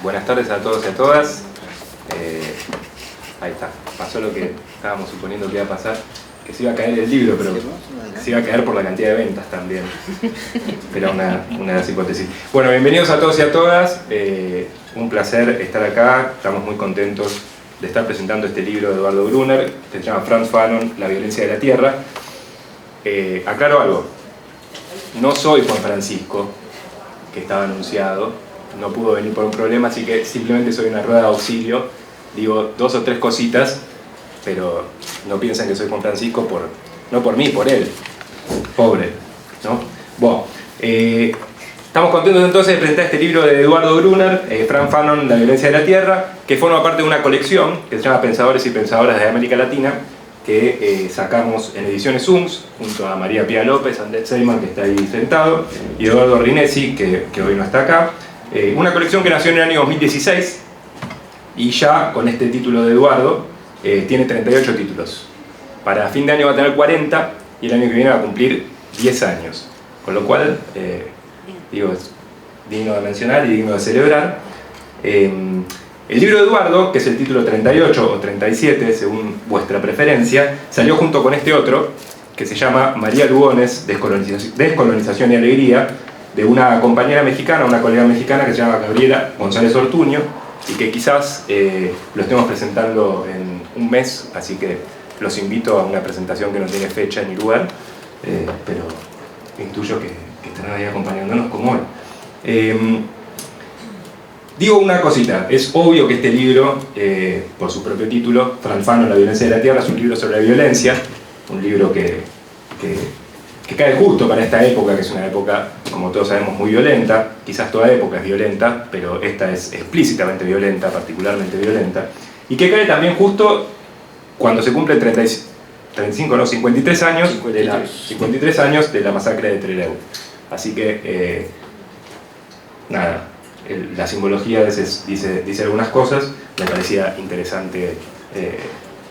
Buenas tardes a todos y a todas. Ahí está, pasó lo que estábamos suponiendo que iba a pasar, que se iba a caer el libro, pero se iba a caer por la cantidad de ventas también. Era una de las hipótesis. Bueno, bienvenidos a todos y a todas. Un placer estar acá, estamos muy contentos de estar presentando este libro de Eduardo Brunner, que se llama Frantz Fanon, La violencia de la tierra. Aclaro algo, no soy Juan Francisco, que estaba anunciado, no pudo venir por un problema, así que simplemente soy una rueda de auxilio, digo 2 o 3 cositas, pero no piensen que soy Juan Francisco, no por mí, por él, pobre, ¿no? Bueno, estamos contentos entonces de presentar este libro de Eduardo Brunner, Frantz Fanon, La violencia de la tierra, que forma parte de una colección que se llama Pensadores y Pensadoras de América Latina, que sacamos en Ediciones UMS, junto a María Pía López, Andrés Seyman, que está ahí sentado, y Eduardo Rinesi, que hoy no está acá. Una colección que nació en el año 2016, y ya con este título de Eduardo, tiene 38 títulos. Para fin de año va a tener 40, y el año que viene va a cumplir 10 años. Con lo cual, digo, es digno de mencionar y digno de celebrar. El libro de Eduardo, que es el título 38 o 37, según vuestra preferencia, salió junto con este otro, que se llama María Lugones, Descolonización y Alegría, de una compañera mexicana, una colega mexicana que se llama Gabriela González Ortuño, y que quizás lo estemos presentando en un mes, así que los invito a una presentación que no tiene fecha ni lugar, pero intuyo que estarán ahí acompañándonos como hoy. Digo una cosita, es obvio que este libro, por su propio título, Frantz Fanon, La violencia de la tierra, es un libro sobre la violencia, un libro que cae justo para esta época, que es una época, como todos sabemos, muy violenta. Quizás toda época es violenta, pero esta es explícitamente violenta, particularmente violenta, y que cae también justo cuando se cumplen 53 años de la masacre de Trelew. Así que, nada, la simbología a veces dice algunas cosas. Me parecía interesante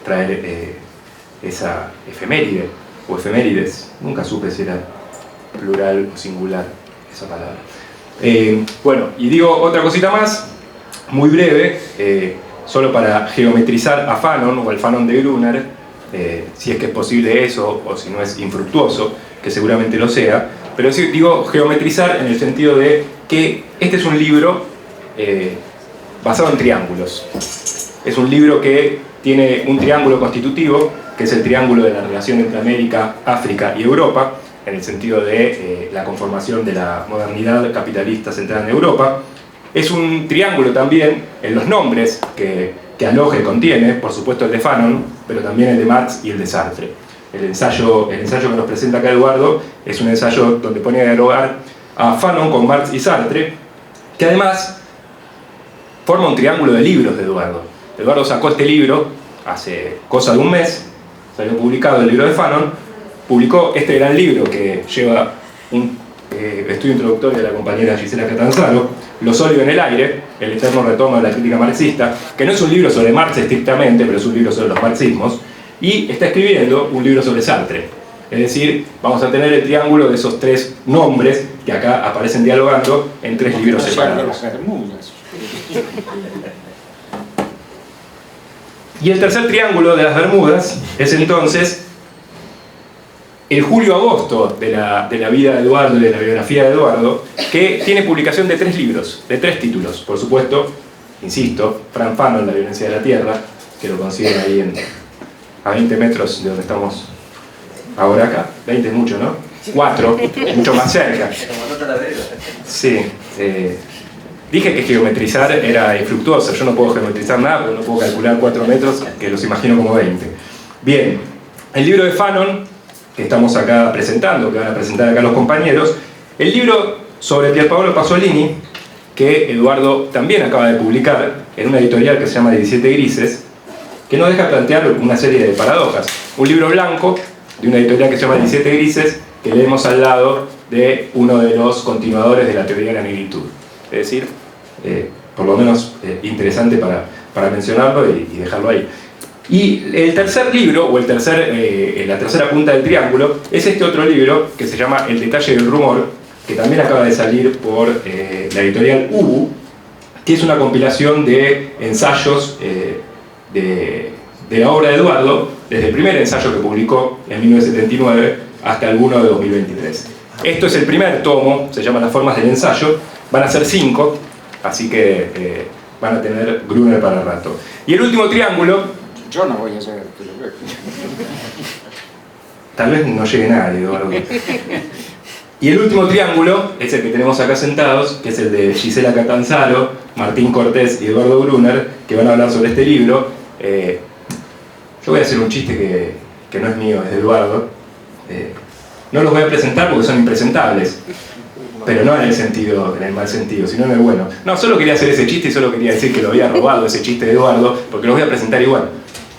traer esa efeméride, o efemérides, nunca supe si era plural o singular esa palabra. Bueno, y digo otra cosita más, muy breve, solo para geometrizar a Fanon, o al Fanon de Brunner, si es que es posible eso, o si no es infructuoso, que seguramente lo sea, pero sí digo geometrizar en el sentido de que este es un libro basado en triángulos. Es un libro que tiene un triángulo constitutivo, que es el triángulo de la relación entre América, África y Europa, en el sentido de la conformación de la modernidad capitalista centrada en Europa. Es un triángulo también en los nombres que aloja y contiene, por supuesto el de Fanon, pero también el de Marx y el de Sartre. El ensayo que nos presenta acá Eduardo es un ensayo donde pone a dialogar a Fanon con Marx y Sartre, que además forma un triángulo de libros de Eduardo. Eduardo sacó este libro hace cosa de un mes, salió publicado el libro de Fanon, publicó este gran libro que lleva un estudio introductorio de la compañera Gisela Catanzaro, Lo sólido en el aire, el eterno retorno de la crítica marxista, que no es un libro sobre Marx estrictamente, pero es un libro sobre los marxismos, y está escribiendo un libro sobre Sartre. Es decir, vamos a tener el triángulo de esos 3 nombres que acá aparecen dialogando en 3 libros separados. Y el tercer triángulo de las Bermudas es entonces el julio-agosto de la vida de Eduardo y de la biografía de Eduardo, que tiene publicación de 3 libros, de 3 títulos. Por supuesto, insisto, Frantz Fanon, La violencia de la tierra, que lo consiguen ahí a 20 metros de donde estamos ahora acá. 20 es mucho, ¿no? 4, mucho más cerca. Sí. Dije que geometrizar era infructuoso. Yo no puedo geometrizar nada, pero no puedo calcular 4 metros, que los imagino como 20. Bien, el libro de Fanon, que estamos acá presentando, que van a presentar acá los compañeros, el libro sobre Pierpaolo Pasolini, que Eduardo también acaba de publicar en una editorial que se llama 17 Grises, que nos deja plantear una serie de paradojas. Un libro blanco de una editorial que se llama 17 Grises, que leemos al lado de uno de los continuadores de la teoría de la negritud. Es decir, por lo menos interesante para mencionarlo y dejarlo ahí. Y el tercer libro, o la tercera punta del triángulo, es este otro libro que se llama El detalle del rumor, que también acaba de salir por la editorial Ubu, que es una compilación de ensayos de la obra de Eduardo, desde el primer ensayo que publicó en 1979 hasta alguno de 2023. Esto es el primer tomo, se llama Las formas del ensayo, van a ser 5, así que van a tener Gruner para rato. Y el último triángulo... Yo no voy a saber, pero... Tal vez no llegue nadie o algo. Y el último triángulo es el que tenemos acá sentados, que es el de Gisela Catanzaro, Martín Cortés y Eduardo Gruner, que van a hablar sobre este libro. Yo voy a hacer un chiste que no es mío, es de Eduardo. No los voy a presentar porque son impresentables, pero no en el mal sentido, sino en el bueno. No, solo quería hacer ese chiste y solo quería decir que lo había robado ese chiste de Eduardo, porque los voy a presentar igual.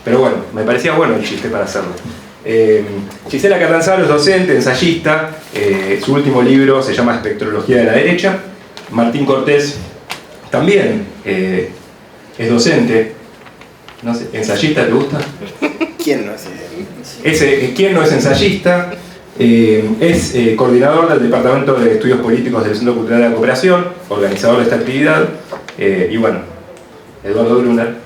Pero bueno, me parecía bueno el chiste para hacerlo. Gisela Catanzaro es docente, ensayista, su último libro se llama Espectrología de la Derecha. Martín Cortés también es docente, no sé, ¿ensayista te gusta? ¿Quién no es ensayista? ¿Quién no es ensayista? Es coordinador del Departamento de Estudios Políticos del Centro Cultural de la Cooperación, organizador de esta actividad, y bueno, Eduardo Gruner,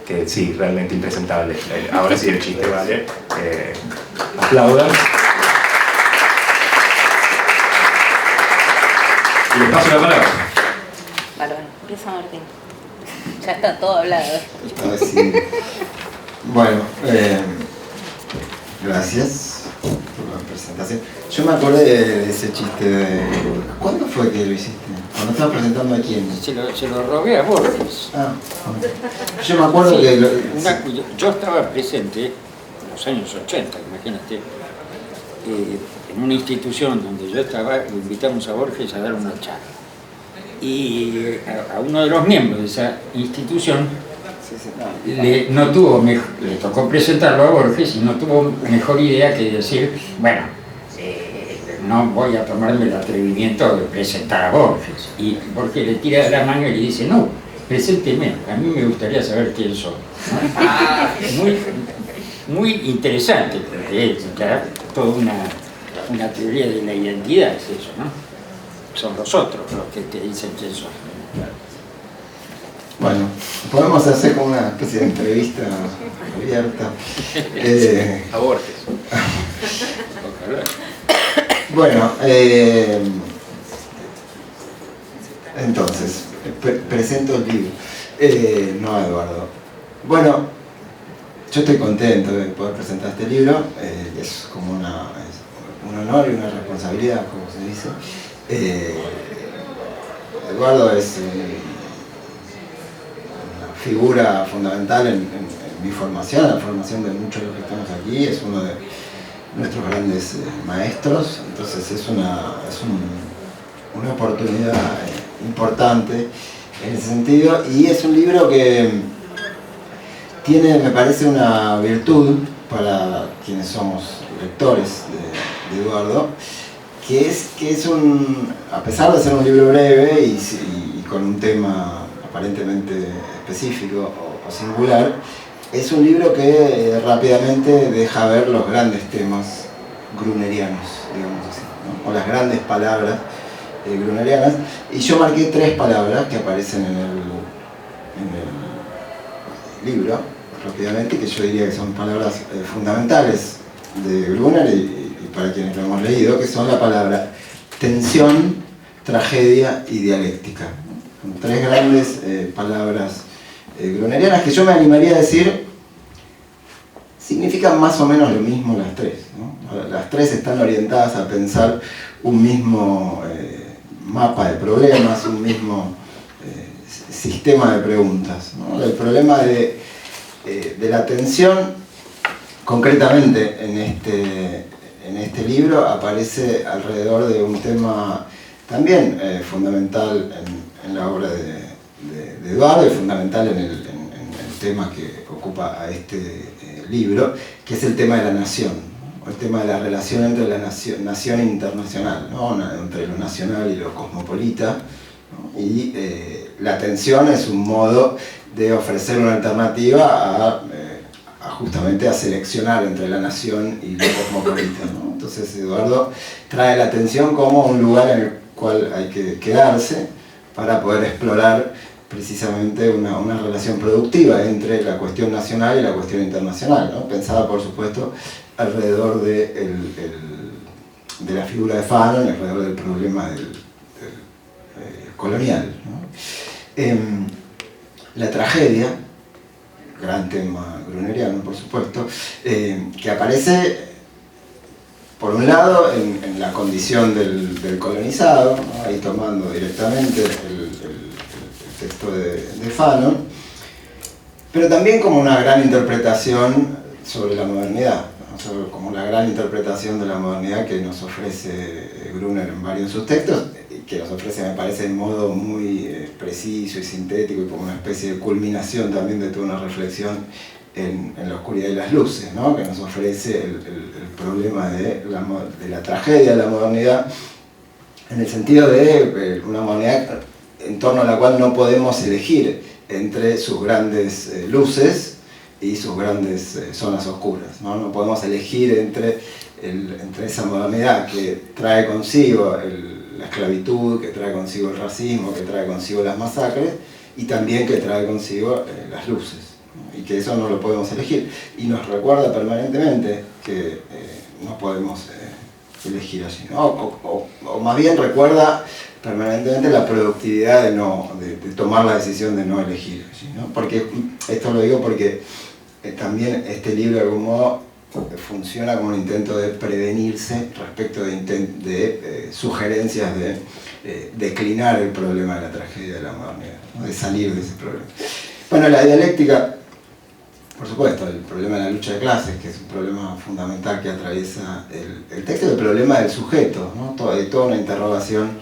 que sí, realmente impresentable. Ahora sí el chiste, ¿vale? Aplaudan. Y les paso la palabra. Bárbaro, empieza Martín. Ya está todo hablado. Sí. Bueno, gracias por la presentación. Yo me acordé de ese chiste de... ¿Cuándo fue que lo hiciste? Cuando estabas presentando a quién. Se lo robé a Borges. Ah, yo me acuerdo Sí, que... yo estaba presente en los años 80, imagínate, en una institución donde yo estaba, lo invitamos a Borges a dar una charla. Y a uno de los miembros de esa institución le tocó presentarlo a Borges y no tuvo mejor idea que decir, bueno, no voy a tomarme el atrevimiento de presentar a Borges. Y Borges le tira la mano y le dice, no, presénteme, a mí me gustaría saber quién soy, ¿no? Muy interesante, porque ya toda una teoría de la identidad es eso, ¿no? Son los otros los que te dicen quién son. Bueno, podemos hacer como una especie de entrevista abierta. A Borges. Bueno, entonces, presento el libro. No a Eduardo. Bueno, yo estoy contento de poder presentar este libro. Es como un honor y una responsabilidad, como se dice. Eduardo es una figura fundamental en mi formación, la formación de muchos de los que estamos aquí. Es uno de nuestros grandes maestros, entonces es una oportunidad importante en ese sentido, y es un libro que tiene, me parece, una virtud para quienes somos lectores de Eduardo, que es a pesar de ser un libro breve y con un tema aparentemente específico o singular, es un libro que rápidamente deja ver los grandes temas grunerianos, digamos así, ¿no? O las grandes palabras grunerianas. Y yo marqué 3 palabras que aparecen en el libro, rápidamente, que yo diría que son palabras fundamentales de Gruner y para quienes lo hemos leído, que son la palabra tensión, tragedia y dialéctica. Son 3 grandes palabras grunerianas que yo me animaría a decir significan más o menos lo mismo las 3, ¿no? Las 3 están orientadas a pensar un mismo mapa de problemas, un mismo sistema de preguntas, ¿no? El problema de la tensión, concretamente en este libro, aparece alrededor de un tema también fundamental en la obra de Eduardo y fundamental en el tema que ocupa a este libro, que es el tema de la nación, ¿no? El tema de la relación entre la nación internacional, ¿no? Entre lo nacional y lo cosmopolita, ¿no? Y la tensión es un modo de ofrecer una alternativa justamente a seleccionar entre la nación y lo cosmopolita, ¿no? Entonces Eduardo trae la tensión como un lugar en el cual hay que quedarse para poder explorar precisamente una relación productiva entre la cuestión nacional y la cuestión internacional, ¿no? Pensada, por supuesto, alrededor de la figura de Fanon, alrededor del problema del colonial, ¿no? La tragedia, gran tema gruneriano, por supuesto, que aparece, por un lado, en la condición del colonizado, ¿no? Ahí tomando directamente el texto de Fanon, pero también como una gran interpretación sobre la modernidad, ¿no? Como la gran interpretación de la modernidad que nos ofrece Gruner en varios de sus textos, que nos ofrece, me parece, de modo muy preciso y sintético y como una especie de culminación también de toda una reflexión en la oscuridad y las luces, ¿no? Que nos ofrece el problema de la tragedia de la modernidad, en el sentido de una modernidad en torno a la cual no podemos elegir entre sus grandes luces y sus grandes zonas oscuras, ¿no? No podemos elegir entre esa modernidad que trae consigo la esclavitud, que trae consigo el racismo, que trae consigo las masacres, y también que trae consigo las luces, ¿no? Y que eso no lo podemos elegir. Y nos recuerda permanentemente que no podemos elegir allí, ¿no? O más bien recuerda permanentemente la productividad de tomar la decisión de no elegir allí, ¿no? Porque, esto lo digo porque también este libro de algún modo funciona como un intento de prevenirse respecto de sugerencias de declinar el problema de la tragedia de la modernidad, ¿no? De salir de ese problema. Bueno, la dialéctica, por supuesto, el problema de la lucha de clases, que es un problema fundamental que atraviesa el texto, el problema del sujeto, ¿no? Hay toda una interrogación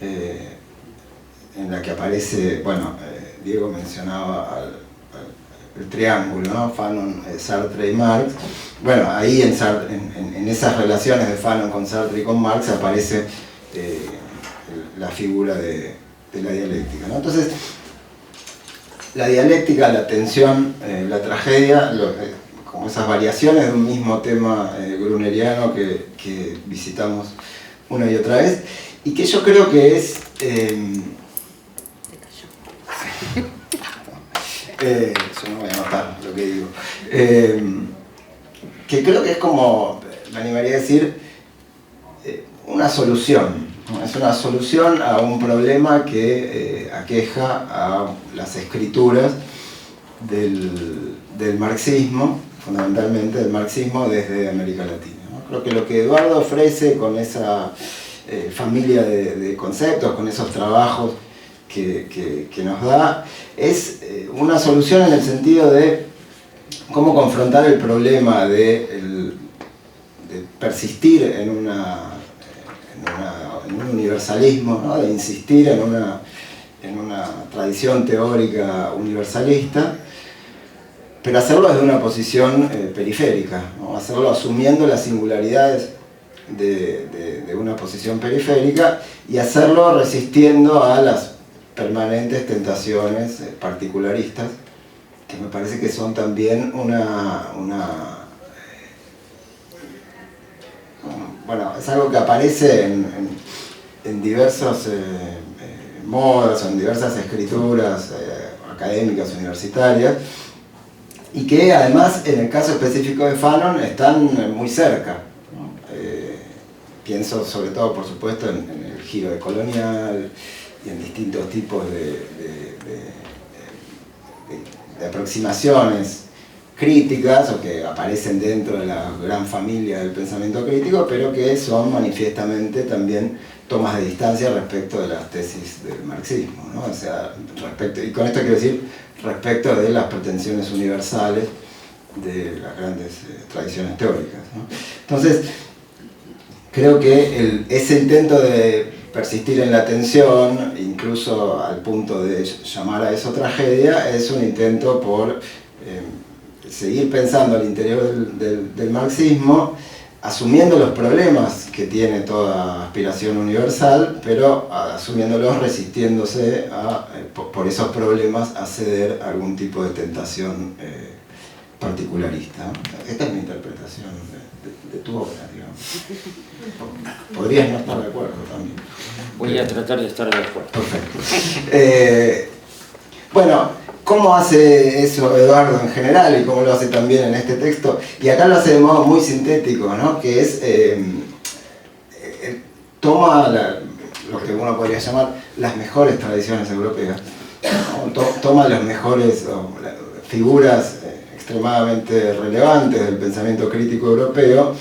en la que aparece, bueno, Diego mencionaba el triángulo, ¿no? Fanon, Sartre y Marx. Bueno, ahí en esas relaciones de Fanon con Sartre y con Marx aparece la figura de la dialéctica, ¿no? Entonces, la dialéctica, la tensión, la tragedia, como esas variaciones de un mismo tema gruneriano que visitamos una y otra vez, y que yo creo que es... yo no voy a anotar lo que digo. Que creo que es como, me animaría a decir, una solución. Es una solución a un problema que aqueja a las escrituras del marxismo, fundamentalmente del marxismo desde América Latina, ¿no? Creo que lo que Eduardo ofrece con esa familia de conceptos, con esos trabajos que nos da, es una solución en el sentido de cómo confrontar el problema de persistir en un universalismo, ¿no? De insistir en una tradición teórica universalista, pero hacerlo desde una posición periférica, ¿no? Hacerlo asumiendo las singularidades de una posición periférica y hacerlo resistiendo a las permanentes tentaciones particularistas, que me parece que son también bueno, es algo que aparece en diversos modos, en diversas escrituras académicas, universitarias, y que además, en el caso específico de Fanon, están muy cerca, ¿no? Pienso sobre todo, por supuesto, en el giro decolonial y en distintos tipos de aproximaciones críticas o que aparecen dentro de la gran familia del pensamiento crítico, pero que son manifiestamente también tomas de distancia respecto de las tesis del marxismo, ¿no? O sea, y con esto quiero decir respecto de las pretensiones universales de las grandes tradiciones teóricas, ¿no? Entonces, creo que ese intento de persistir en la tensión, incluso al punto de llamar a eso tragedia, es un intento por seguir pensando al interior del marxismo, asumiendo los problemas que tiene toda aspiración universal, pero asumiéndolos resistiéndose por esos problemas a ceder a algún tipo de tentación particularista. Esta es mi interpretación de tu obra, digamos. Podrías no estar de acuerdo también. Voy a tratar de estar de acuerdo. Perfecto. Bueno, ¿cómo hace eso Eduardo en general y cómo lo hace también en este texto? Y acá lo hace de modo muy sintético, ¿no? Que es, toma lo que uno podría llamar las mejores tradiciones europeas, ¿no? Toma las mejores figuras extremadamente relevantes del pensamiento crítico europeo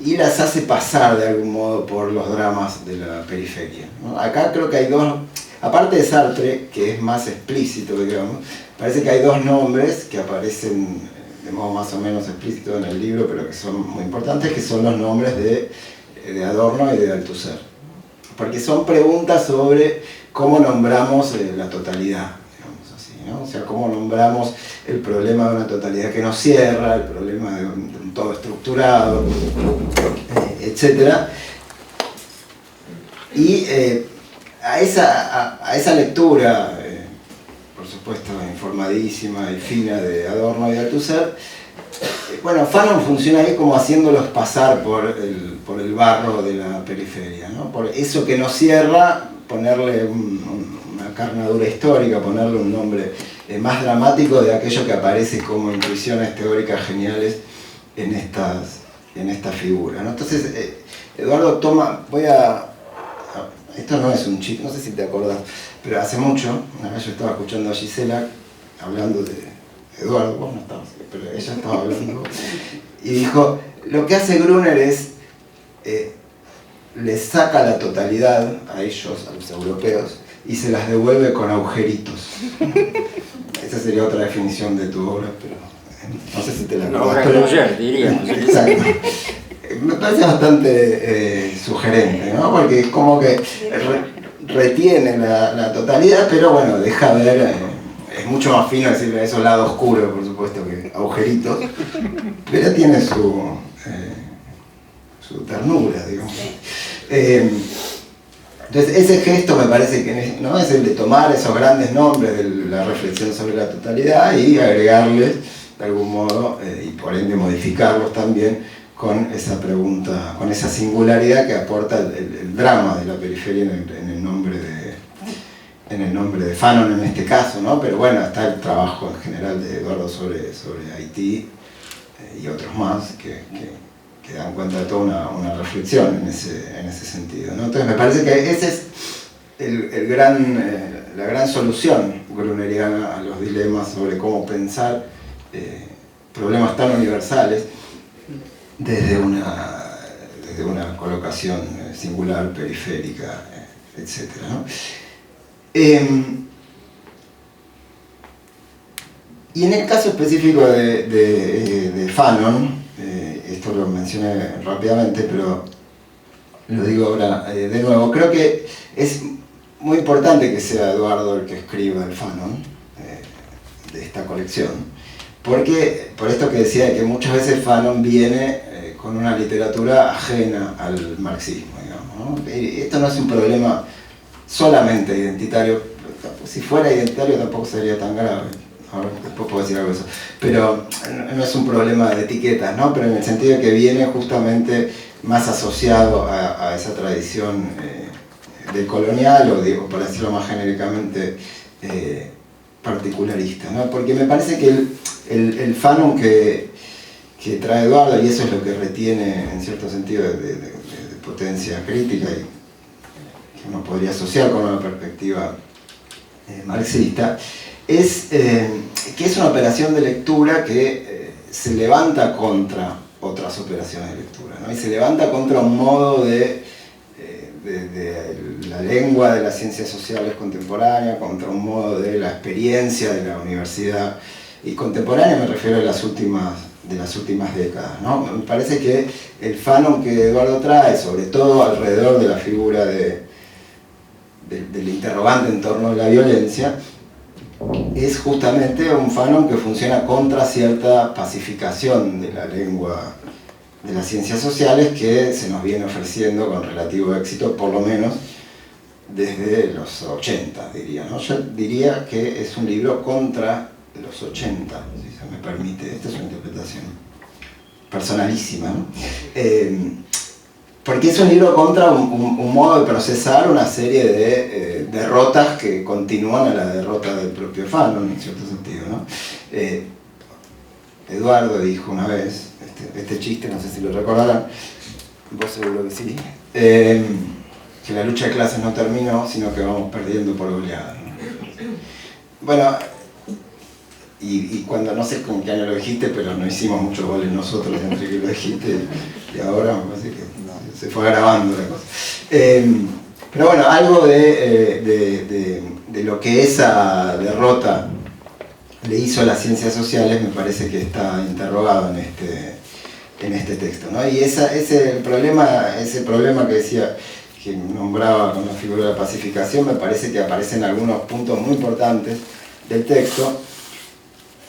y las hace pasar de algún modo por los dramas de la periferia, ¿no? Acá creo que hay dos, aparte de Sartre, que es más explícito, digamos, parece que hay dos nombres que aparecen de modo más o menos explícito en el libro, pero que son muy importantes, que son los nombres de Adorno y de Althusser. Porque son preguntas sobre cómo nombramos la totalidad, digamos así, ¿no? O sea, cómo nombramos el problema de una totalidad que no cierra, el problema de un todo estructurado, etc. Y a esa lectura, por supuesto informadísima y fina de Adorno y de Althusser, bueno, Fanon funciona ahí como haciéndolos pasar por el barro de la periferia, ¿no? Por eso que no cierra, ponerle una carnadura histórica, ponerle un nombre más dramático de aquello que aparece como intuiciones teóricas geniales en esta figura, ¿no? Entonces, Eduardo toma, esto no es un chiste, no sé si te acordás, pero hace mucho, una vez yo estaba escuchando a Gisela hablando de Eduardo, vos no estabas, pero ella estaba hablando, y dijo, lo que hace Gruner es, les saca la totalidad a ellos, a los europeos, y se las devuelve con agujeritos. Esa sería otra definición de tu obra, pero no sé si te la acordás. Una obra de Gruner, diríamos. Exacto. Me parece bastante sugerente, ¿no? Porque como que retiene la totalidad, pero bueno, deja ver, es mucho más fino decirle eso, lado oscuro, por supuesto, que agujeritos, pero tiene su ternura, digamos. Entonces ese gesto me parece que no es el de tomar esos grandes nombres de la reflexión sobre la totalidad y agregarles de algún modo, y por ende modificarlos también, con esa pregunta, con esa singularidad que aporta el drama de la periferia en el nombre de Fanon en este caso, ¿no? Pero bueno, está el trabajo en general de Eduardo sobre Haití y otros más que dan cuenta de toda una reflexión en ese sentido, ¿no? Entonces me parece que esa es la gran solución gruneriana a los dilemas sobre cómo pensar problemas tan universales desde una colocación singular, periférica, etc., ¿no? Y en el caso específico de Fanon, esto lo mencioné rápidamente, pero lo digo ahora de nuevo, creo que es muy importante que sea Eduardo el que escriba el Fanon de esta colección, porque, por esto que decía, que muchas veces Fanon viene con una literatura ajena al marxismo, digamos, ¿no? Y esto no es un problema solamente identitario, si fuera identitario tampoco sería tan grave, ahora después puedo decir algo de eso, pero no es un problema de etiquetas, ¿no? Pero en el sentido de que viene justamente más asociado a esa tradición del colonial, o digo, para decirlo más genéricamente, particularista, ¿no? Porque me parece que el Fanon que trae Eduardo, y eso es lo que retiene en cierto sentido de potencia crítica y que uno podría asociar con una perspectiva marxista, es que es una operación de lectura que se levanta contra otras operaciones de lectura, ¿no? Y se levanta contra un modo de la lengua de las ciencias sociales contemporáneas, contra un modo de la experiencia de la universidad, y contemporánea me refiero a las últimas décadas, ¿no? Me parece que el Fanon que Eduardo trae, sobre todo alrededor de la figura del interrogante en torno a la violencia, es justamente un Fanon que funciona contra cierta pacificación de la lengua de las ciencias sociales que se nos viene ofreciendo con relativo éxito, por lo menos desde los 80, diría, ¿no? Yo diría que es un libro contra los 80, si se me permite, esta es una interpretación personalísima, ¿no? porque es un libro contra un modo de procesar una serie de derrotas que continúan a la derrota del propio Fanon, en cierto sentido, ¿no? Eduardo dijo una vez, este chiste, no sé si lo recordarán, vos seguro que sí, que la lucha de clases no terminó, sino que vamos perdiendo por goleada, ¿no? Bueno, y cuando, no sé con qué año lo dijiste, pero no hicimos muchos goles nosotros entre que lo dijiste y ahora, me parece que se fue grabando la cosa. Pero bueno, algo de lo que esa derrota le hizo a las ciencias sociales me parece que está interrogado en este texto, ¿no? Y ese problema que decía, que nombraba con la figura de la pacificación, me parece que aparece en algunos puntos muy importantes del texto,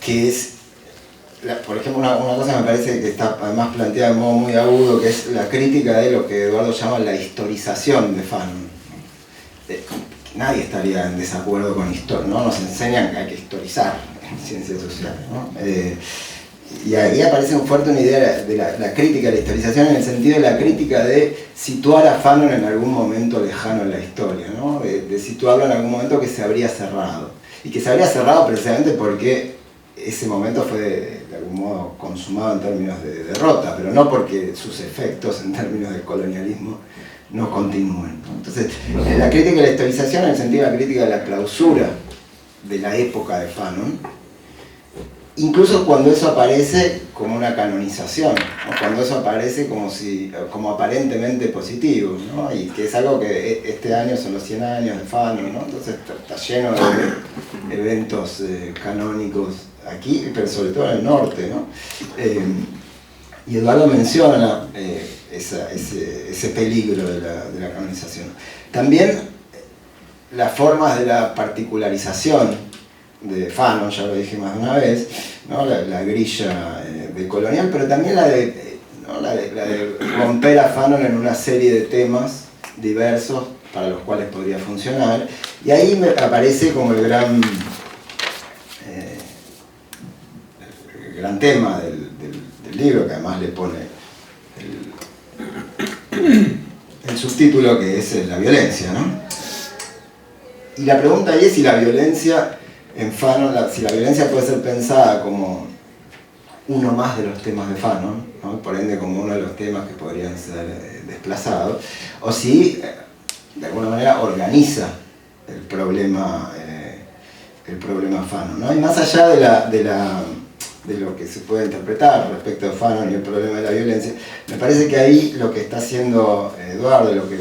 que es, por ejemplo, una cosa me parece que está además planteada de modo muy agudo, que es la crítica de lo que Eduardo llama la historización de Fanon. Nadie estaría en desacuerdo con historia, ¿no? Nos enseñan que hay que historizar en ciencias sociales, ¿no? Y ahí aparece fuerte una idea de la crítica de la historización, en el sentido de la crítica de situar a Fanon en algún momento lejano en la historia, ¿no? De situarlo en algún momento que se habría cerrado. Y que se habría cerrado precisamente porque ese momento fue de algún modo consumado en términos de derrota, pero no porque sus efectos en términos de colonialismo no continúen, ¿no? Entonces, la crítica de la historización en el sentido de la crítica de la clausura de la época de Fanon, incluso cuando eso aparece como una canonización, ¿no? Cuando eso aparece como aparentemente positivo, ¿no? Y que es algo que este año son los 100 años de Fanon, ¿no? Entonces está lleno de eventos canónicos aquí, pero sobre todo en el norte, ¿no? Y Eduardo menciona ese peligro de la canonización. También las formas de la particularización de Fanon, ya lo dije más de una vez, ¿no? La grilla de colonial, pero también la de romper a Fanon en una serie de temas diversos para los cuales podría funcionar, y ahí me aparece como el gran tema del libro, que además le pone el subtítulo, que es la violencia, ¿no? Y la pregunta ahí es si la violencia en Fanon, si la violencia puede ser pensada como uno más de los temas de Fanon, ¿no? Por ende como uno de los temas que podrían ser desplazados, o si de alguna manera organiza el problema Fanon, ¿no? Y más allá de lo que se puede interpretar respecto a Fanon y el problema de la violencia, me parece que ahí lo que está haciendo Eduardo, lo que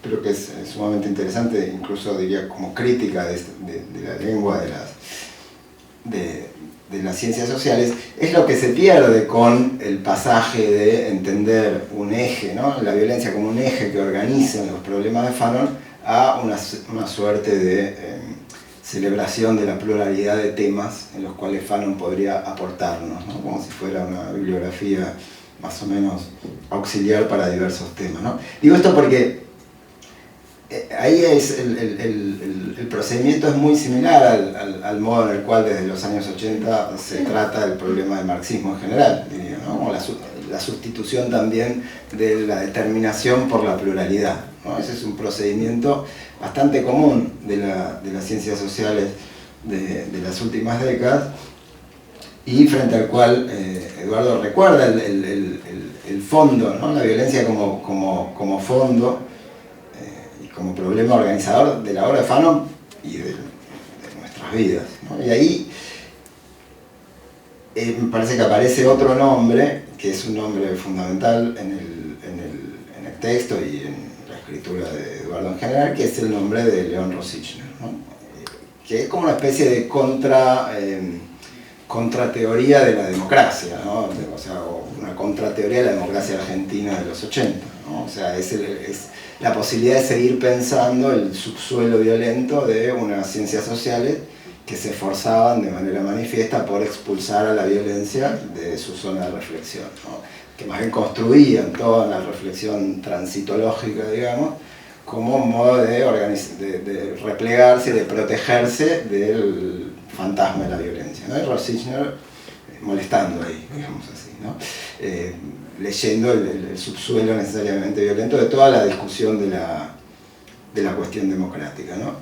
creo que es sumamente interesante, incluso diría como crítica de la lengua de las ciencias sociales, es lo que se pierde con el pasaje de entender un eje, ¿no? La violencia como un eje que organiza los problemas de Fanon, a una suerte de celebración de la pluralidad de temas en los cuales Fanon podría aportarnos, ¿no? Como si fuera una bibliografía más o menos auxiliar para diversos temas, ¿no? Digo esto porque ahí es el procedimiento es muy similar al modo en el cual desde los años 80 se trata el problema del marxismo en general, diría, ¿no? Como la sustitución también de la determinación por la pluralidad, ¿no? Ese es un procedimiento bastante común de las ciencias sociales de las últimas décadas, y frente al cual Eduardo recuerda el fondo, ¿no? La violencia como fondo y como problema organizador de la obra de Fanon y de nuestras vidas, ¿no? Y ahí me parece que aparece otro nombre, que es un nombre fundamental en el texto y en la escritura de Eduardo en general, que es el nombre de León Rosichner, ¿no? Que es como una especie de contrateoría de la democracia, ¿no? O sea, una contrateoría de la democracia argentina de los 80, ¿no? O sea, es la posibilidad de seguir pensando el subsuelo violento de unas ciencias sociales que se esforzaban de manera manifiesta por expulsar a la violencia de su zona de reflexión, ¿no? Que más bien construían toda la reflexión transitológica, digamos, como un modo de replegarse, de protegerse del fantasma de la violencia, ¿no? Y Rosichner molestando ahí, digamos así, ¿no? leyendo el subsuelo necesariamente violento de toda la discusión de la cuestión democrática, ¿no?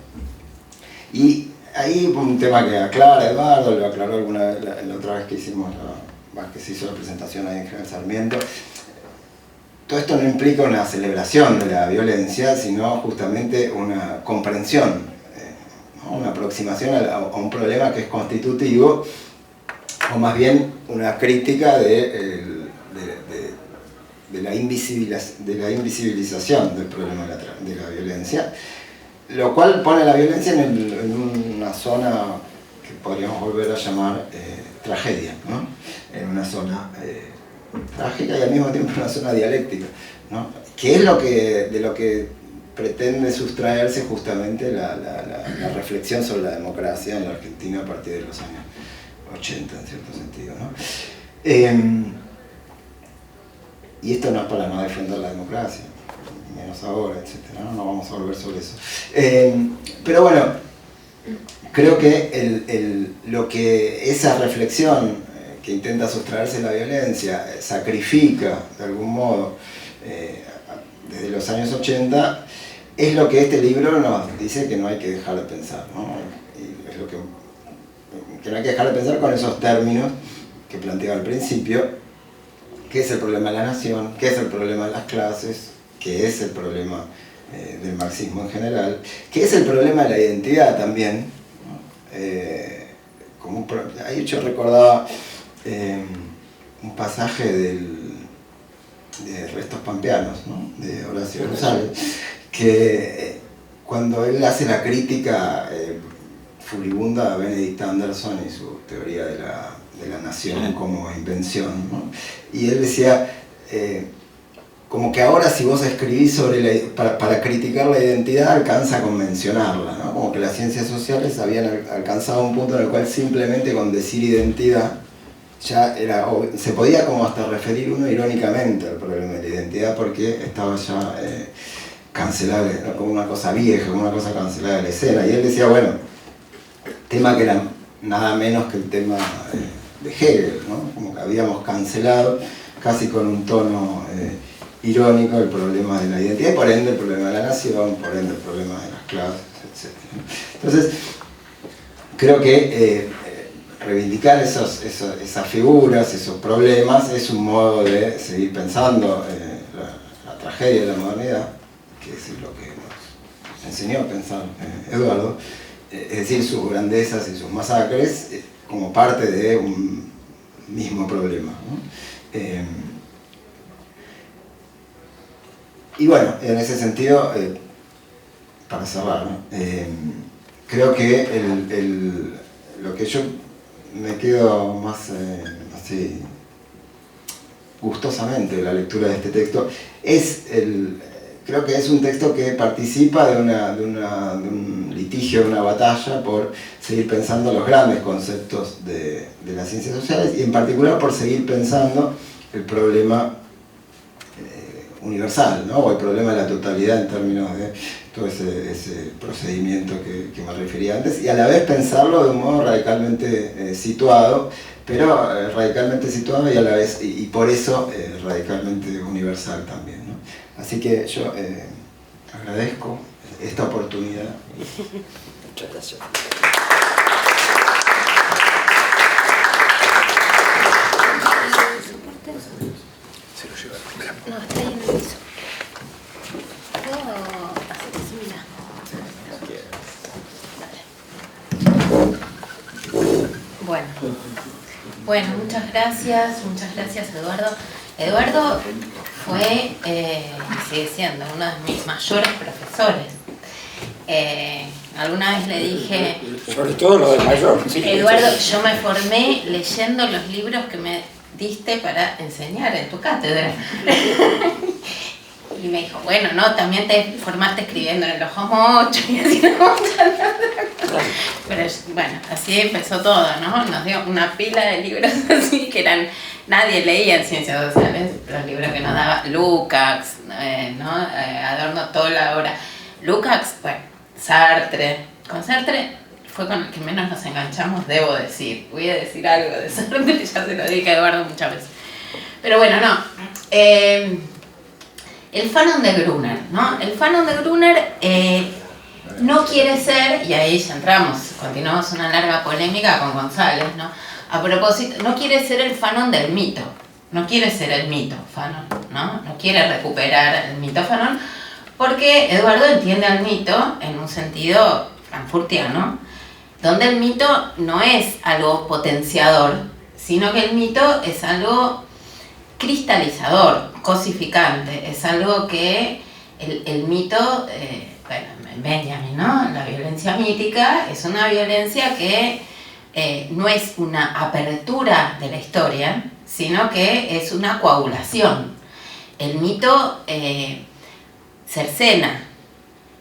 Y ahí un tema que aclara Eduardo, lo aclaró alguna vez, la otra vez que que se hizo la presentación ahí en General Sarmiento. Todo esto no implica una celebración de la violencia, sino justamente una comprensión, ¿no? Una aproximación a un problema que es constitutivo, o más bien una crítica de la invisibilización del problema de la violencia, lo cual pone la violencia en una zona que podríamos volver a llamar tragedia, ¿no? En una zona trágica y al mismo tiempo una zona dialéctica, ¿no? Que es de lo que pretende sustraerse justamente la reflexión sobre la democracia en la Argentina a partir de los años 80, en cierto sentido, ¿no? Y esto no es para no defender la democracia, menos ahora, etc. No vamos a volver sobre eso. Pero bueno, creo que lo que esa reflexión que intenta sustraerse de la violencia sacrifica de algún modo desde los años 80 es lo que este libro nos dice que no hay que dejar de pensar, ¿no? Y es lo que no hay que dejar de pensar con esos términos que planteaba al principio. ¿Qué es el problema de la nación? ¿Qué es el problema de las clases? ¿Qué es el problema del marxismo en general? ¿Qué es el problema de la identidad también? Ahí yo recordaba un pasaje de Restos Pampeanos, ¿no? De Horacio González, que cuando él hace la crítica furibunda a Benedict Anderson y su teoría de la nación como invención, ¿no? Y él decía, como que ahora si vos escribís para criticar la identidad alcanza con mencionarla, ¿no? Como que las ciencias sociales habían alcanzado un punto en el cual simplemente con decir identidad ya se podía como hasta referir uno irónicamente al problema de la identidad porque estaba ya cancelable, ¿no? Como una cosa vieja, como una cosa cancelada de la escena. Y él decía, bueno, tema que era nada menos que el tema de Hegel, ¿no? Como que habíamos cancelado casi con un tono irónico el problema de la identidad y por ende el problema de la nación, por ende el problema de las clases, etc. Entonces, creo que reivindicar esas figuras, esos problemas, es un modo de seguir pensando la tragedia de la modernidad, que es lo que nos enseñó a pensar Eduardo, es decir, sus grandezas y sus masacres como parte de un mismo problema, ¿no? Y bueno, en ese sentido, para cerrar, ¿no? Creo que lo que yo me quedo más así gustosamente de la lectura de este texto es creo que es un texto que participa de un litigio, de una batalla por seguir pensando los grandes conceptos de las ciencias sociales y en particular por seguir pensando el problema universal, ¿no? O el problema de la totalidad en términos de todo ese procedimiento que me refería antes y a la vez pensarlo de un modo radicalmente situado, pero radicalmente situado y a la vez, y por eso radicalmente universal también, ¿no? Así que yo agradezco esta oportunidad. Muchas gracias. Se lo lleva. No, está ahí en el piso. ¿Puedo hacer así, mira? Bueno, muchas gracias Eduardo. Eduardo fue, sigue siendo uno de mis mayores profesores. Alguna vez le dije, sobre todo lo de mayor, sí. Eduardo, yo me formé leyendo los libros que me diste para enseñar en tu cátedra. Y me dijo, bueno, no, también te formaste escribiendo en los Homo 8 y así, ¿no? Pero bueno, así empezó todo, ¿no? Nos dio una pila de libros así que nadie leía en ciencias sociales, los libros que nos daba Lukács, ¿no? Adorno Tola ahora. Lukács, bueno, Sartre. Con Sartre fue con el que menos nos enganchamos, debo decir. Voy a decir algo de Sartre, ya se lo dije a Eduardo muchas veces. Pero bueno, no. El fanon de Gruner, ¿no? El fanon de Gruner no quiere ser, y ahí ya entramos, continuamos una larga polémica con González, ¿no? A propósito, no quiere ser el fanon del mito, no quiere ser el mito Fanon, ¿no? No quiere recuperar el mito Fanon, porque Eduardo entiende al mito en un sentido frankfurtiano, donde el mito no es algo potenciador, sino que el mito es algo cristalizador, cosificante, es algo que el mito, bueno, Benjamin, ¿no? La violencia mítica es una violencia que no es una apertura de la historia, sino que es una coagulación. El mito cercena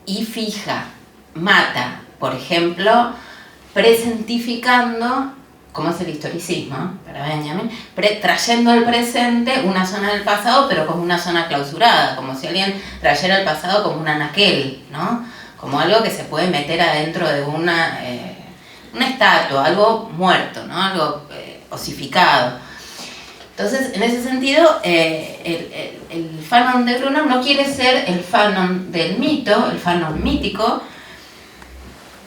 y fija, mata, por ejemplo, presentificando, como es el historicismo para Benjamin, trayendo al presente una zona del pasado, pero como una zona clausurada, como si alguien trayera el pasado como un anaquel, ¿no? Como algo que se puede meter adentro de una estatua, algo muerto, ¿no? Algo osificado. Entonces, en ese sentido, el fanon de Gruner no quiere ser el fanon del mito, el fanon mítico,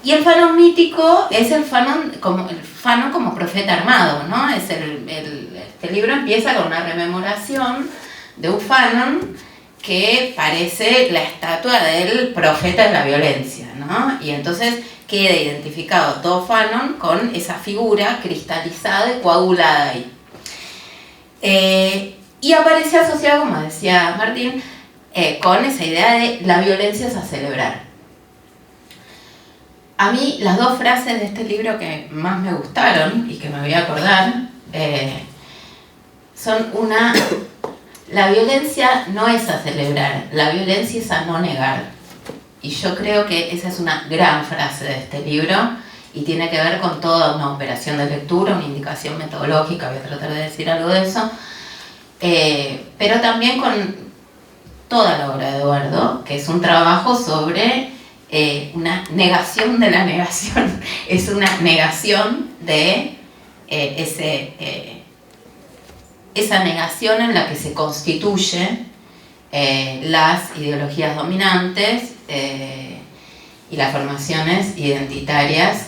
y el fanon mítico es el fanon como profeta armado, ¿no? Este libro empieza con una rememoración de un fanon que parece la estatua del profeta de la violencia, ¿no? Y entonces queda identificado todo fanon con esa figura cristalizada y coagulada ahí. Y aparece asociado, como decía Martín, con esa idea de la violencia es a celebrar. A mí las dos frases de este libro que más me gustaron y que me voy a acordar son una: la violencia no es a celebrar, la violencia es a no negar. Y yo creo que esa es una gran frase de este libro y tiene que ver con toda una operación de lectura, una indicación metodológica, voy a tratar de decir algo de eso, pero también con toda la obra de Eduardo, que es un trabajo sobre una negación de la negación, es una negación de esa negación en la que se constituyen las ideologías dominantes y las formaciones identitarias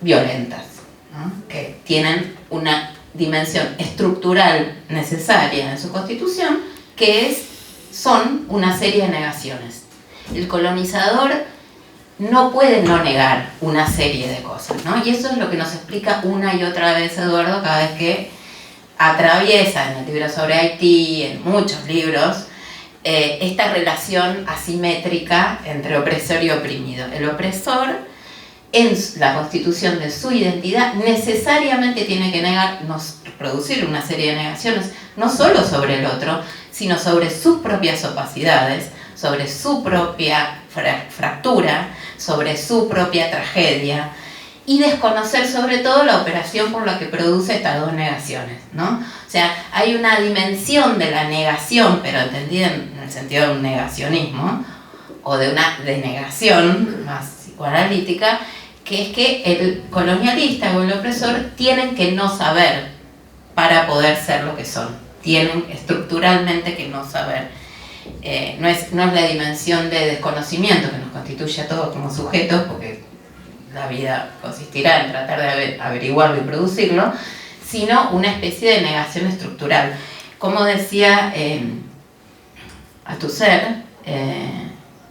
violentas, ¿no? Que tienen una dimensión estructural necesaria en su constitución, que son una serie de negaciones. El colonizador no puede no negar una serie de cosas, ¿no? Y eso es lo que nos explica una y otra vez Eduardo cada vez que atraviesa en el libro sobre Haití, en muchos libros, esta relación asimétrica entre opresor y oprimido. El opresor, en la constitución de su identidad, necesariamente tiene que producir una serie de negaciones, no solo sobre el otro, sino sobre sus propias opacidades, sobre su propia fractura, sobre su propia tragedia, y desconocer sobre todo la operación por la que produce estas dos negaciones, ¿no? O sea, hay una dimensión de la negación, pero entendida en el sentido de un negacionismo, o de una denegación más psicoanalítica, que es que el colonialista o el opresor tienen que no saber para poder ser lo que son, tienen estructuralmente que no saber. No es la dimensión de desconocimiento que nos constituye a todos como sujetos, porque la vida consistirá en tratar de averiguarlo y producirlo, sino una especie de negación estructural. Como decía Althusser,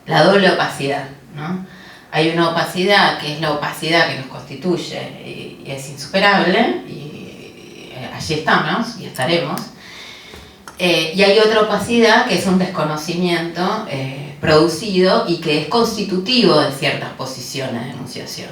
la doble opacidad, ¿no? Hay una opacidad que es la opacidad que nos constituye y es insuperable, y allí estamos y estaremos. Y hay otra opacidad que es un desconocimiento producido y que es constitutivo de ciertas posiciones de enunciación,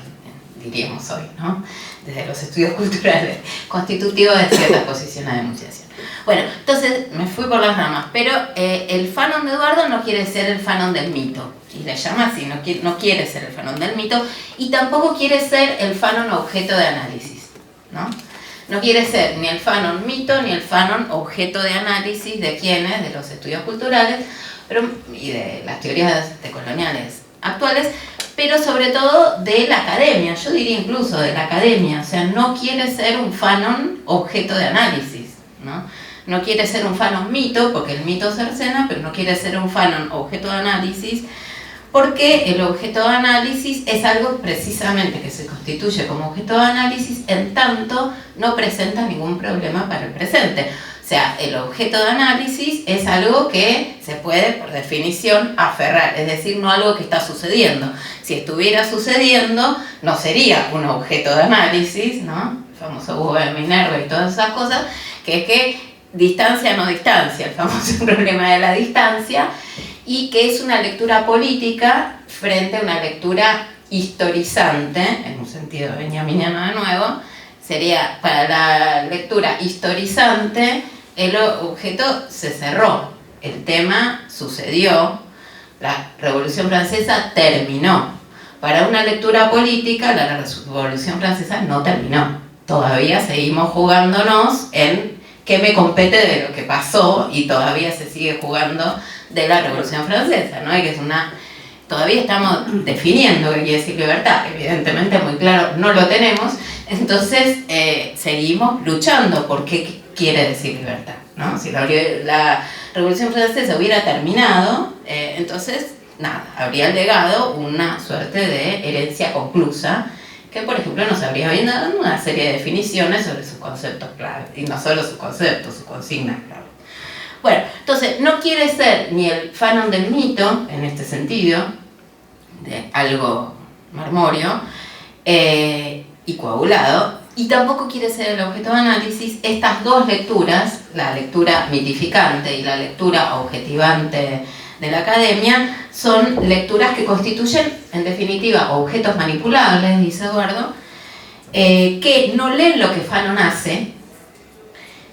diríamos hoy, ¿no? Desde los estudios culturales, constitutivo de ciertas posiciones de enunciación. Bueno, entonces me fui por las ramas, pero el fanon de Eduardo no quiere ser el fanon del mito, y le llama así, no quiere ser el fanon del mito, y tampoco quiere ser el fanon objeto de análisis, ¿no? No quiere ser ni el fanon mito ni el fanon objeto de análisis de quienes, de los estudios culturales y de las teorías decoloniales actuales, pero sobre todo de la academia, yo diría incluso de la academia. O sea, no quiere ser un fanon objeto de análisis, ¿no? no quiere ser un Fanon mito, porque el mito cercena, pero no quiere ser un Fanon objeto de análisis, porque el objeto de análisis es algo precisamente que se constituye como objeto de análisis en tanto no presenta ningún problema para el presente. O sea, el objeto de análisis es algo que se puede, por definición, aferrar, es decir, no algo que está sucediendo. Si estuviera sucediendo, no sería un objeto de análisis, ¿no? El famoso búho de Minerva y todas esas cosas, que es que distancia no distancia, el famoso problema de la distancia, y que es una lectura política frente a una lectura historizante, en un sentido benjaminiano de nuevo. Sería, para la lectura historizante, el objeto se cerró, el tema sucedió, la Revolución Francesa terminó. Para una lectura política, la Revolución Francesa no terminó. Todavía seguimos jugándonos en qué me compete de lo que pasó, y todavía se sigue jugando de la Revolución Francesa, ¿no? Y que es una... Todavía estamos definiendo qué quiere decir libertad, evidentemente muy claro no lo tenemos, entonces seguimos luchando por qué quiere decir libertad, ¿no? Si la Revolución Francesa hubiera terminado, entonces nada, habría legado una suerte de herencia conclusa, que por ejemplo nos habría dado una serie de definiciones sobre sus conceptos clave, y no solo sus conceptos, sus consignas clave. Bueno, entonces no quiere ser ni el Fanon del mito, en este sentido, de algo marmóreo y coagulado, y tampoco quiere ser el objeto de análisis. Estas dos lecturas, la lectura mitificante y la lectura objetivante de la academia, son lecturas que constituyen, en definitiva, objetos manipulables, dice Eduardo, que no leen lo que Fanon hace,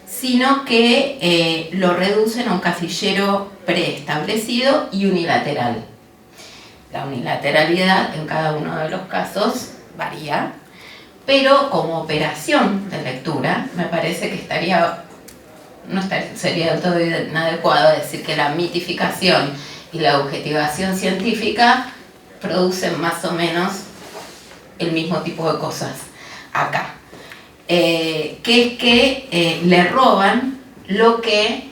sino que lo reducen a un casillero preestablecido y unilateral. La unilateralidad en cada uno de los casos varía, pero como operación de lectura me parece que sería del todo inadecuado decir que la mitificación y la objetivación científica producen más o menos el mismo tipo de cosas acá. Que es que le roban lo que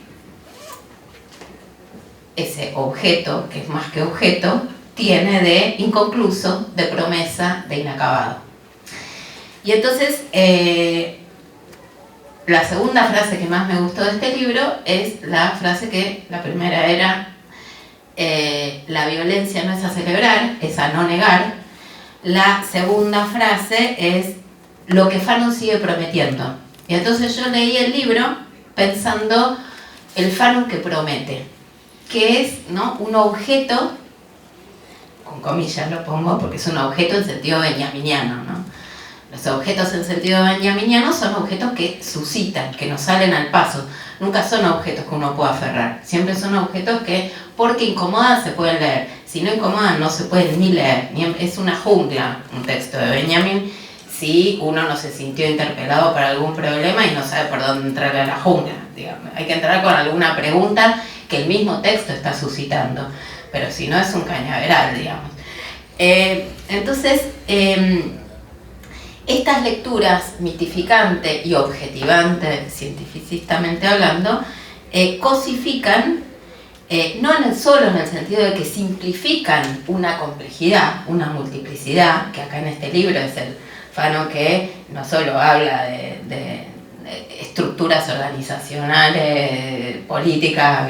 ese objeto, que es más que objeto, tiene de inconcluso, de promesa, de inacabado. Y entonces, la segunda frase que más me gustó de este libro es la frase que, la primera era, la violencia no es a celebrar, es a no negar. La segunda frase es lo que Fanon sigue prometiendo. Y entonces yo leí el libro pensando el Fanon que promete, que es, ¿no?, un objeto, con comillas lo pongo porque es un objeto en sentido benjaminiano, ¿no? Los objetos en sentido benjaminiano son objetos que suscitan, que nos salen al paso. Nunca son objetos que uno pueda aferrar. Siempre son objetos que, porque incomodan, se pueden leer. Si no incomodan, no se pueden ni leer. Es una jungla un texto de Benjamin si uno no se sintió interpelado por algún problema y no sabe por dónde entrar a la jungla, digamos. Hay que entrar con alguna pregunta que el mismo texto está suscitando. Pero si no, es un cañaveral, digamos. Entonces, estas lecturas mitificante y objetivante, cientificistamente hablando, cosifican, no solo en el sentido de que simplifican una complejidad, una multiplicidad, que acá en este libro es el Fanon que no solo habla de estructuras organizacionales, políticas,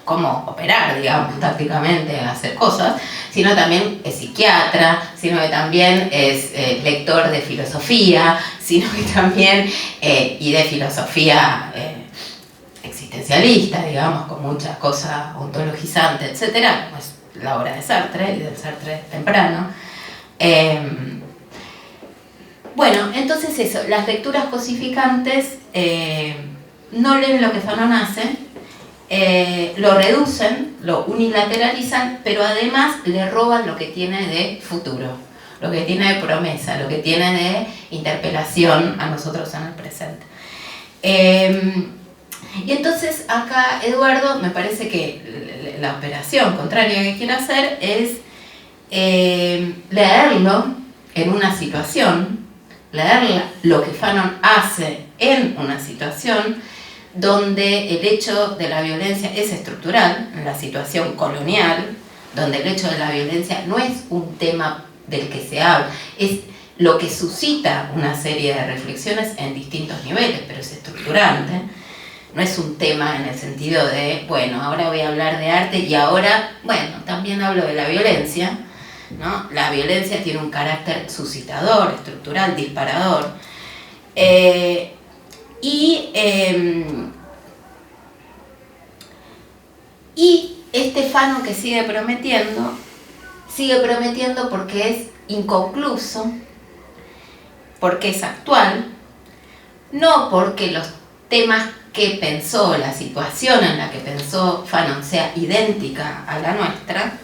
cómo operar, digamos, tácticamente, hacer cosas, sino también es psiquiatra, sino que también es lector de filosofía, sino que también, y de filosofía existencialista, digamos, con muchas cosas ontologizantes, etcétera, como es la obra de Sartre, y del Sartre temprano. Bueno, entonces eso, las lecturas cosificantes no leen lo que Fanon hace, lo reducen, lo unilateralizan, pero además le roban lo que tiene de futuro, lo que tiene de promesa, lo que tiene de interpelación a nosotros en el presente. Y entonces acá Eduardo, me parece que la operación contraria que quiere hacer es leerlo en una situación, leer lo que Fanon hace en una situación, donde el hecho de la violencia es estructural, en la situación colonial, donde el hecho de la violencia no es un tema del que se habla, es lo que suscita una serie de reflexiones en distintos niveles, pero es estructurante. No es un tema en el sentido de, bueno, ahora voy a hablar de arte y ahora, bueno, también hablo de la violencia, ¿no? La violencia tiene un carácter suscitador, estructural, disparador. Y este Fanon que sigue prometiendo porque es inconcluso, porque es actual, no porque los temas que pensó, la situación en la que pensó Fanon sea idéntica a la nuestra,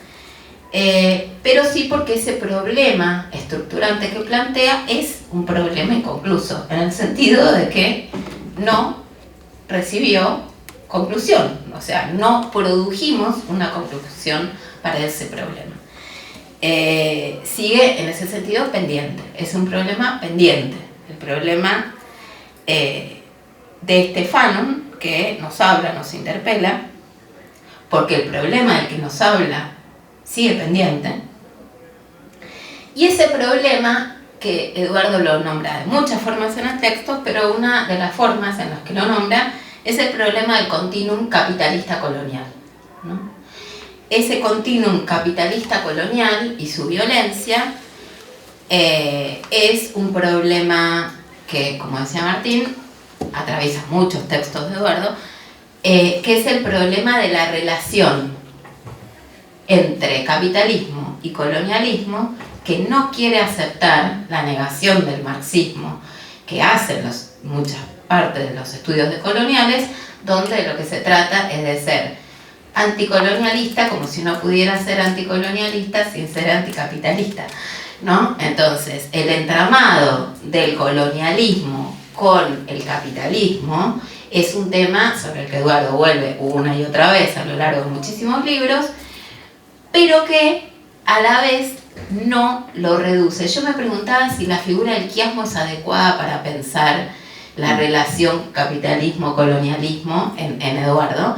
pero sí porque ese problema estructurante que plantea es un problema inconcluso, en el sentido de que no recibió conclusión, o sea, no produjimos una conclusión para ese problema. Sigue en ese sentido pendiente, es un problema pendiente, el problema de este Fanon que nos habla, nos interpela, porque el problema del que nos habla sigue pendiente, y ese problema que Eduardo lo nombra de muchas formas en el texto, pero una de las formas en las que lo nombra es el problema del continuum capitalista colonial, ¿no? Ese continuum capitalista colonial y su violencia es un problema que, como decía Martín, atraviesa muchos textos de Eduardo, que es el problema de la relación entre capitalismo y colonialismo, que no quiere aceptar la negación del marxismo que hacen muchas partes de los estudios decoloniales, donde lo que se trata es de ser anticolonialista, como si no pudiera ser anticolonialista sin ser anticapitalista, ¿no? Entonces, el entramado del colonialismo con el capitalismo es un tema sobre el que Eduardo vuelve una y otra vez a lo largo de muchísimos libros, pero que a la vez no lo reduce. Yo me preguntaba si la figura del quiasmo es adecuada para pensar la relación capitalismo-colonialismo en Eduardo,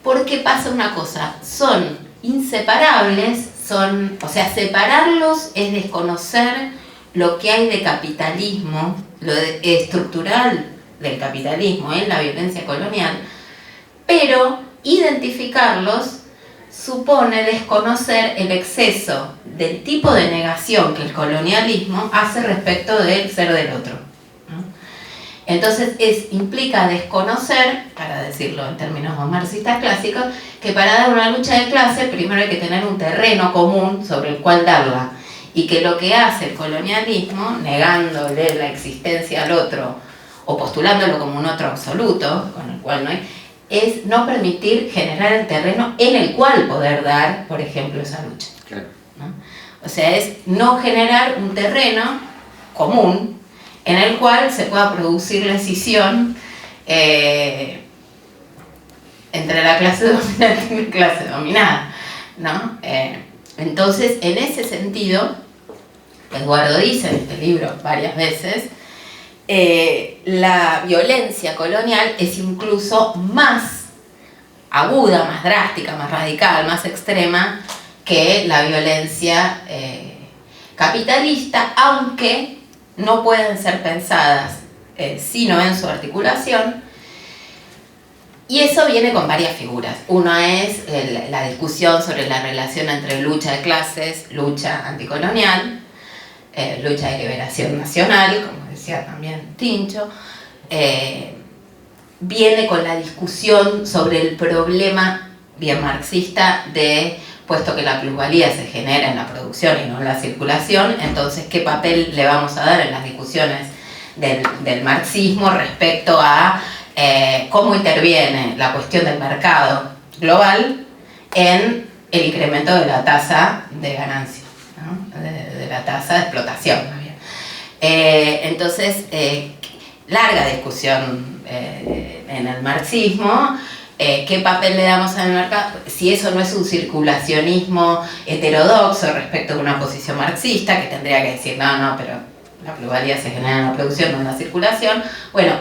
porque pasa una cosa, son inseparables, o sea, separarlos es desconocer lo que hay de capitalismo, lo estructural del capitalismo en la violencia colonial, pero identificarlos supone desconocer el exceso del tipo de negación que el colonialismo hace respecto del ser del otro, ¿no? Entonces implica desconocer, para decirlo en términos marxistas clásicos, que para dar una lucha de clase primero hay que tener un terreno común sobre el cual darla, y que lo que hace el colonialismo, negándole la existencia al otro o postulándolo como un otro absoluto, con el cual no hay, es no permitir generar el terreno en el cual poder dar, por ejemplo, esa lucha, Claro. ¿no? O sea, es no generar un terreno común en el cual se pueda producir la escisión entre la clase dominante y la clase dominada, ¿no? Entonces, en ese sentido, Eduardo dice en este libro varias veces, la violencia colonial es incluso más aguda, más drástica, más radical, más extrema que la violencia capitalista, aunque no pueden ser pensadas sino en su articulación. Y eso viene con varias figuras. Una es la discusión sobre la relación entre lucha de clases, lucha anticolonial, lucha de liberación nacional, como decía también Tincho. Viene con la discusión sobre el problema bien marxista de, puesto que la plusvalía se genera en la producción y no en la circulación, entonces qué papel le vamos a dar en las discusiones del marxismo respecto a cómo interviene la cuestión del mercado global en el incremento de la tasa de ganancia, ¿no? de la tasa de explotación. Entonces, larga discusión en el marxismo, qué papel le damos al mercado, si eso no es un circulacionismo heterodoxo respecto a una posición marxista, que tendría que decir, no, pero la plusvalía se genera en la producción, no en la circulación. Bueno,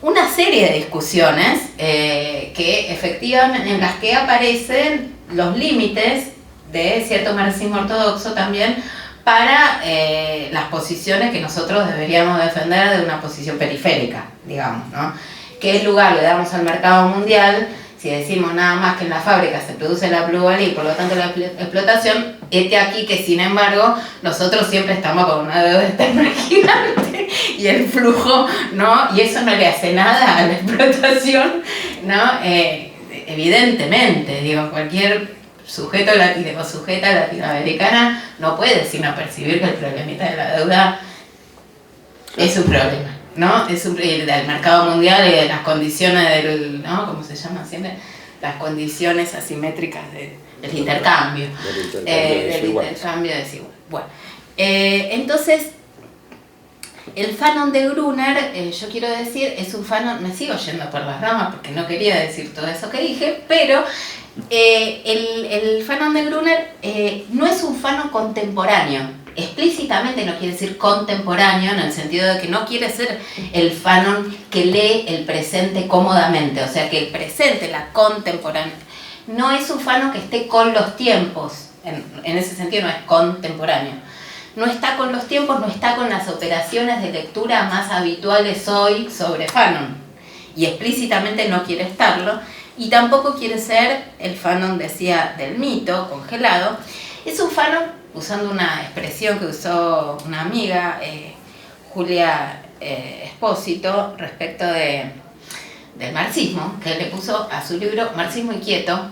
una serie de discusiones que efectivamente, en las que aparecen los límites de cierto marxismo ortodoxo también para las posiciones que nosotros deberíamos defender de una posición periférica, digamos, ¿no? ¿Qué lugar le damos al mercado mundial si decimos nada más que en la fábrica se produce la plusvalía y por lo tanto la explotación? Este aquí que sin embargo nosotros siempre estamos con una deuda externa gigante y el flujo, ¿no? Y eso no le hace nada a la explotación, ¿no? Evidentemente, digo, cualquier sujeto o sujeta latinoamericana no puede sino percibir que el problemita de la deuda es un problema, ¿no? Es del mercado mundial y de las condiciones del, ¿no? ¿Cómo se llama siempre? Las condiciones asimétricas del intercambio. Del intercambio desigual. Bueno, entonces, el Fanon de Gruner, yo quiero decir, es un Fanon, me sigo yendo por las ramas porque no quería decir todo eso que dije, pero el Fanon de Gruner no es un Fanon contemporáneo. Explícitamente no quiere decir contemporáneo en el sentido de que no quiere ser el Fanon que lee el presente cómodamente, o sea que el presente, la contemporánea, no es un Fanon que esté con los tiempos, en ese sentido no es contemporáneo, no está con los tiempos, no está con las operaciones de lectura más habituales hoy sobre Fanon, y explícitamente no quiere estarlo, y tampoco quiere ser el Fanon, decía, del mito, congelado. Es un Fanon, usando una expresión que usó una amiga, Julia Espósito, respecto del marxismo, que le puso a su libro Marxismo Inquieto,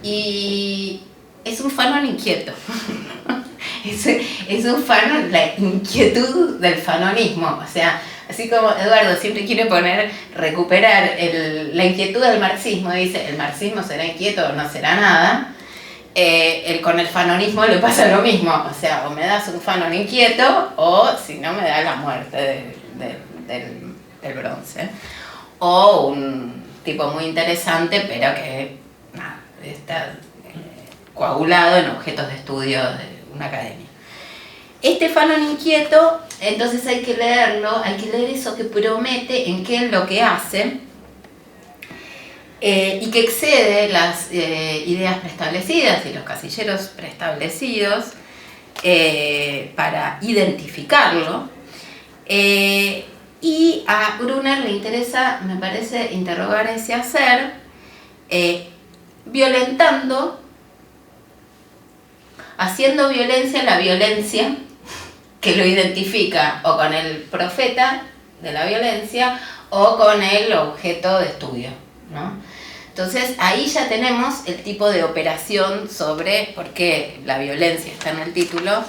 y es un Fanon inquieto. es un Fanon, la inquietud del fanonismo, o sea, así como Eduardo siempre quiere recuperar la inquietud del marxismo, dice, el marxismo será inquieto o no será nada. Con el fanonismo le pasa lo mismo, o sea, o me das un Fanon inquieto o si no me da la muerte del bronce, o un tipo muy interesante pero que nada, está coagulado en objetos de estudio de una academia. Este Fanon inquieto, entonces hay que leerlo, hay que leer eso que promete en qué es lo que hace, y que excede las ideas preestablecidas y los casilleros preestablecidos para identificarlo. Y a Gruner le interesa, me parece, interrogar ese hacer, violentando, haciendo violencia la violencia que lo identifica o con el profeta de la violencia o con el objeto de estudio, ¿no? Entonces ahí ya tenemos el tipo de operación sobre por qué la violencia está en el título,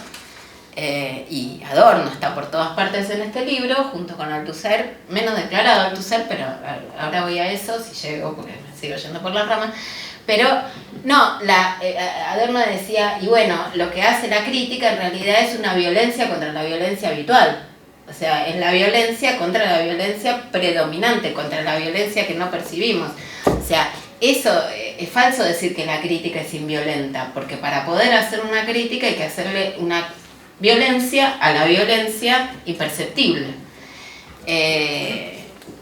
y Adorno está por todas partes en este libro, junto con Althusser, menos declarado Althusser, pero ahora voy a eso, si llego, porque me sigo yendo por las ramas. Pero no, Adorno decía, y bueno, lo que hace la crítica en realidad es una violencia contra la violencia habitual. O sea, es la violencia contra la violencia predominante, contra la violencia que no percibimos. O sea, eso es falso decir que la crítica es inviolenta, porque para poder hacer una crítica hay que hacerle una violencia a la violencia imperceptible.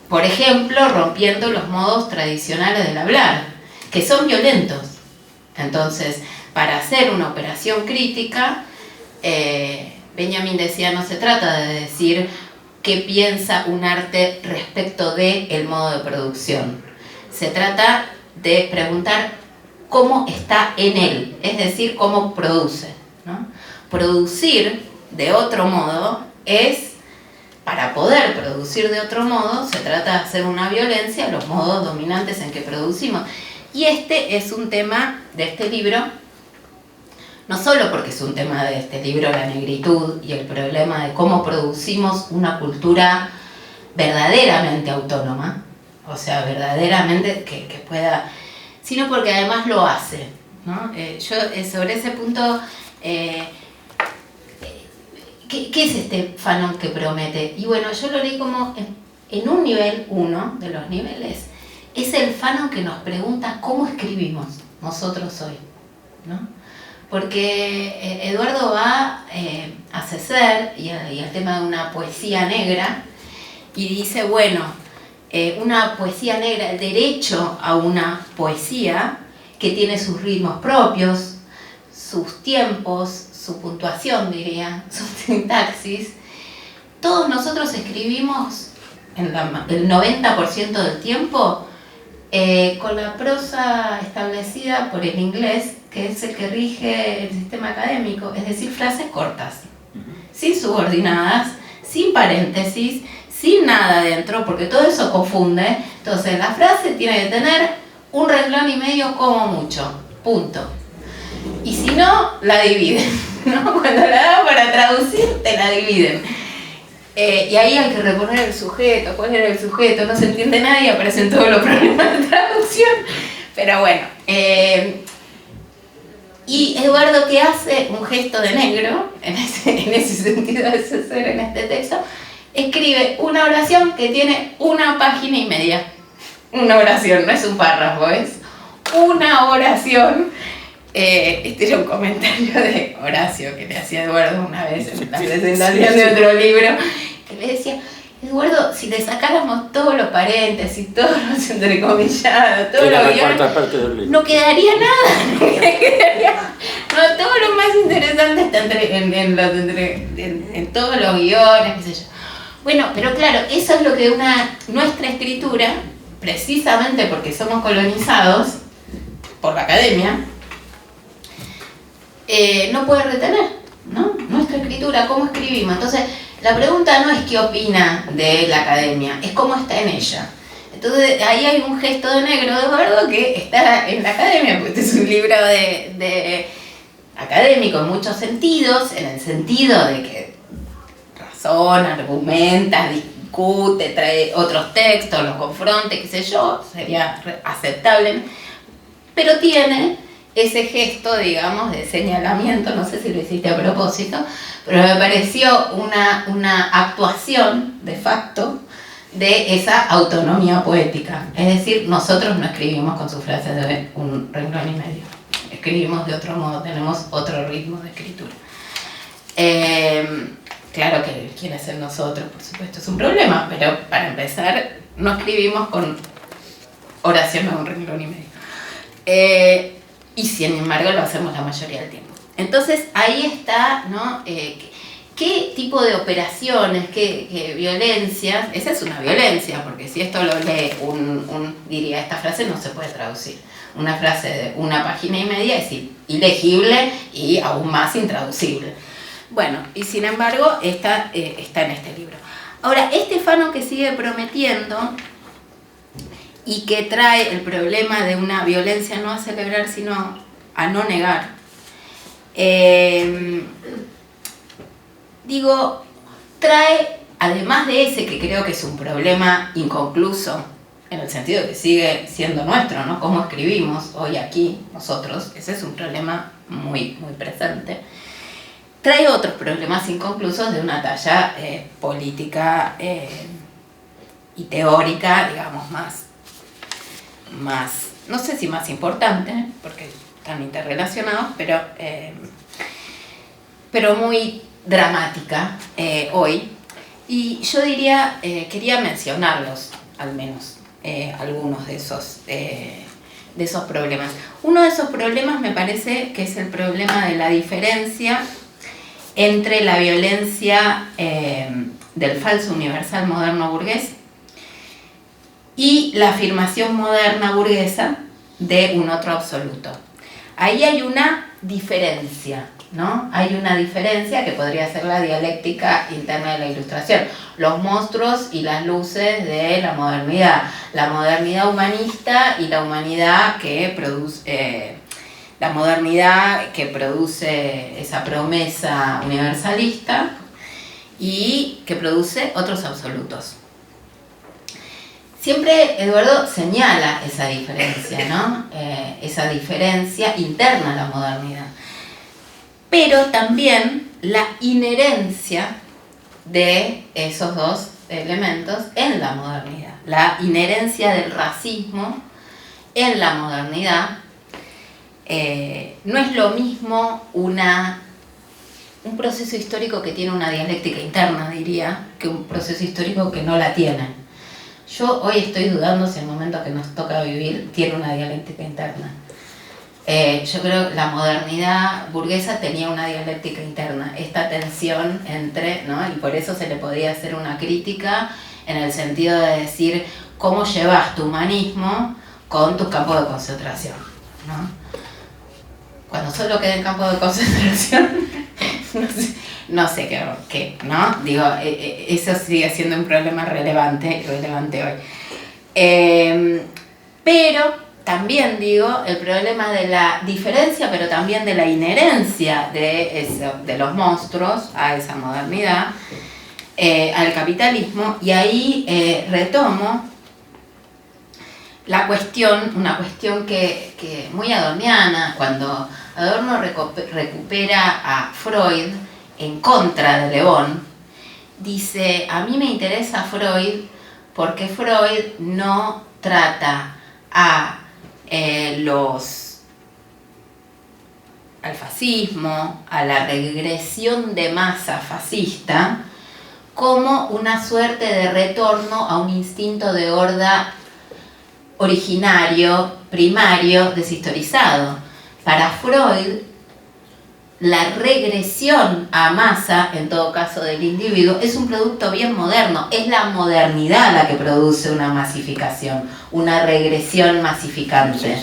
Por ejemplo, rompiendo los modos tradicionales del hablar, que son violentos. Entonces, para hacer una operación crítica, Benjamin decía, no se trata de decir qué piensa un arte respecto del modo de producción. Se trata de preguntar cómo está en él, es decir, cómo produce, ¿no? Producir de otro modo es, para poder producir de otro modo, se trata de hacer una violencia a los modos dominantes en que producimos. Y este es un tema de este libro, no solo porque es un tema de este libro, la negritud y el problema de cómo producimos una cultura verdaderamente autónoma, o sea, verdaderamente que pueda, sino porque además lo hace, ¿no? Yo sobre ese punto, ¿qué es este Fanon que promete? Y bueno, yo lo leí como en un nivel 1 de los niveles, es el Fanon que nos pregunta cómo escribimos nosotros hoy, ¿no? Porque Eduardo va a Césaire y al tema de una poesía negra, y dice, bueno, una poesía negra, el derecho a una poesía que tiene sus ritmos propios, sus tiempos, su puntuación, diría, su sintaxis. Todos nosotros escribimos el 90% del tiempo con la prosa establecida por el inglés, que es el que rige el sistema académico, es decir, frases cortas, sin subordinadas, sin paréntesis, sin nada dentro, porque todo eso confunde. Entonces la frase tiene que tener un renglón y medio como mucho, punto. Y si no, la dividen, ¿no? Cuando la dan para traducir, te la dividen. Y ahí hay que reponer el sujeto, cuál era el sujeto, no se entiende nada y aparecen todos los problemas de traducción. Pero bueno, y Eduardo, que hace un gesto de negro, en ese sentido de ser en este texto, escribe una oración que tiene 1 página y media. Una oración, no es un párrafo, es una oración. Este era un comentario de Horacio que le hacía a Eduardo una vez en la presentación de otro libro, que le decía, Eduardo, si le sacáramos todos los paréntesis, todos los entrecomillados, todos los guiones, no quedaría nada. No, todo lo más interesante está en todos los guiones, qué sé yo. Bueno, pero claro, eso es lo que nuestra escritura, precisamente porque somos colonizados por la academia, no puede retener, ¿no? Nuestra escritura, cómo escribimos. Entonces, la pregunta no es qué opina de la academia, es cómo está en ella. Entonces, ahí hay un gesto de negro de Eduardo que está en la academia, porque este es un libro de académico en muchos sentidos, en el sentido de que razona, argumenta, discute, trae otros textos, los confronte, qué sé yo, sería aceptable, pero tiene ese gesto, digamos, de señalamiento, no sé si lo hiciste a propósito, pero me pareció una actuación de facto de esa autonomía poética. Es decir, nosotros no escribimos con sus frases de 1 renglón y medio, escribimos de otro modo, tenemos otro ritmo de escritura. Claro que quién es el nosotros, por supuesto, es un problema, pero para empezar, no escribimos con oraciones de 1 renglón y medio. Y sin embargo lo hacemos la mayoría del tiempo. Entonces ahí está, ¿no? ¿Qué tipo de operaciones, qué violencias? Esa es una violencia, porque si esto lo lee diría, esta frase no se puede traducir. Una frase de 1 página y media es ilegible y aún más intraducible. Bueno, y sin embargo está en este libro. Ahora, este Fano que sigue prometiendo y que trae el problema de una violencia no a celebrar, sino a no negar. Trae, además de ese que creo que es un problema inconcluso, en el sentido de que sigue siendo nuestro, ¿no? Cómo escribimos hoy aquí, nosotros, ese es un problema muy, muy presente. Trae otros problemas inconclusos de una talla política y teórica, digamos, más, no sé si más importante, porque están interrelacionados, pero muy dramática hoy. Y yo diría, quería mencionarlos, al menos, algunos de esos problemas. Uno de esos problemas me parece que es el problema de la diferencia entre la violencia del falso universal moderno burgués y la afirmación moderna burguesa de un otro absoluto. Ahí hay una diferencia, ¿no? Hay una diferencia que podría ser la dialéctica interna de la Ilustración. Los monstruos y las luces de la modernidad humanista y la humanidad que produce, la modernidad que produce esa promesa universalista y que produce otros absolutos. Siempre Eduardo señala esa diferencia, ¿no? Esa diferencia interna a la modernidad. Pero también la inherencia de esos dos elementos en la modernidad. La inherencia del racismo en la modernidad no es lo mismo una un proceso histórico que tiene una dialéctica interna, diría, que un proceso histórico que no la tiene. Yo hoy estoy dudando si el momento que nos toca vivir tiene una dialéctica interna. Yo creo que la modernidad burguesa tenía una dialéctica interna, esta tensión entre, ¿no? Y por eso se le podía hacer una crítica en el sentido de decir cómo llevas tu humanismo con tus campos de concentración, ¿no? Cuando solo queda en campo de concentración, no sé qué, ¿no? Digo, eso sigue siendo un problema relevante hoy. Pero también digo, el problema de la diferencia, pero también de la inherencia de los monstruos a esa modernidad, al capitalismo, y ahí retomo la cuestión, una cuestión que muy adorniana, cuando Adorno recupera a Freud en contra de Le Bon, dice, a mí me interesa Freud porque Freud no trata al fascismo, a la regresión de masa fascista, como una suerte de retorno a un instinto de horda originario, primario, deshistorizado. Para Freud, la regresión a masa, en todo caso del individuo, es un producto bien moderno. Es la modernidad la que produce una masificación, una regresión masificante.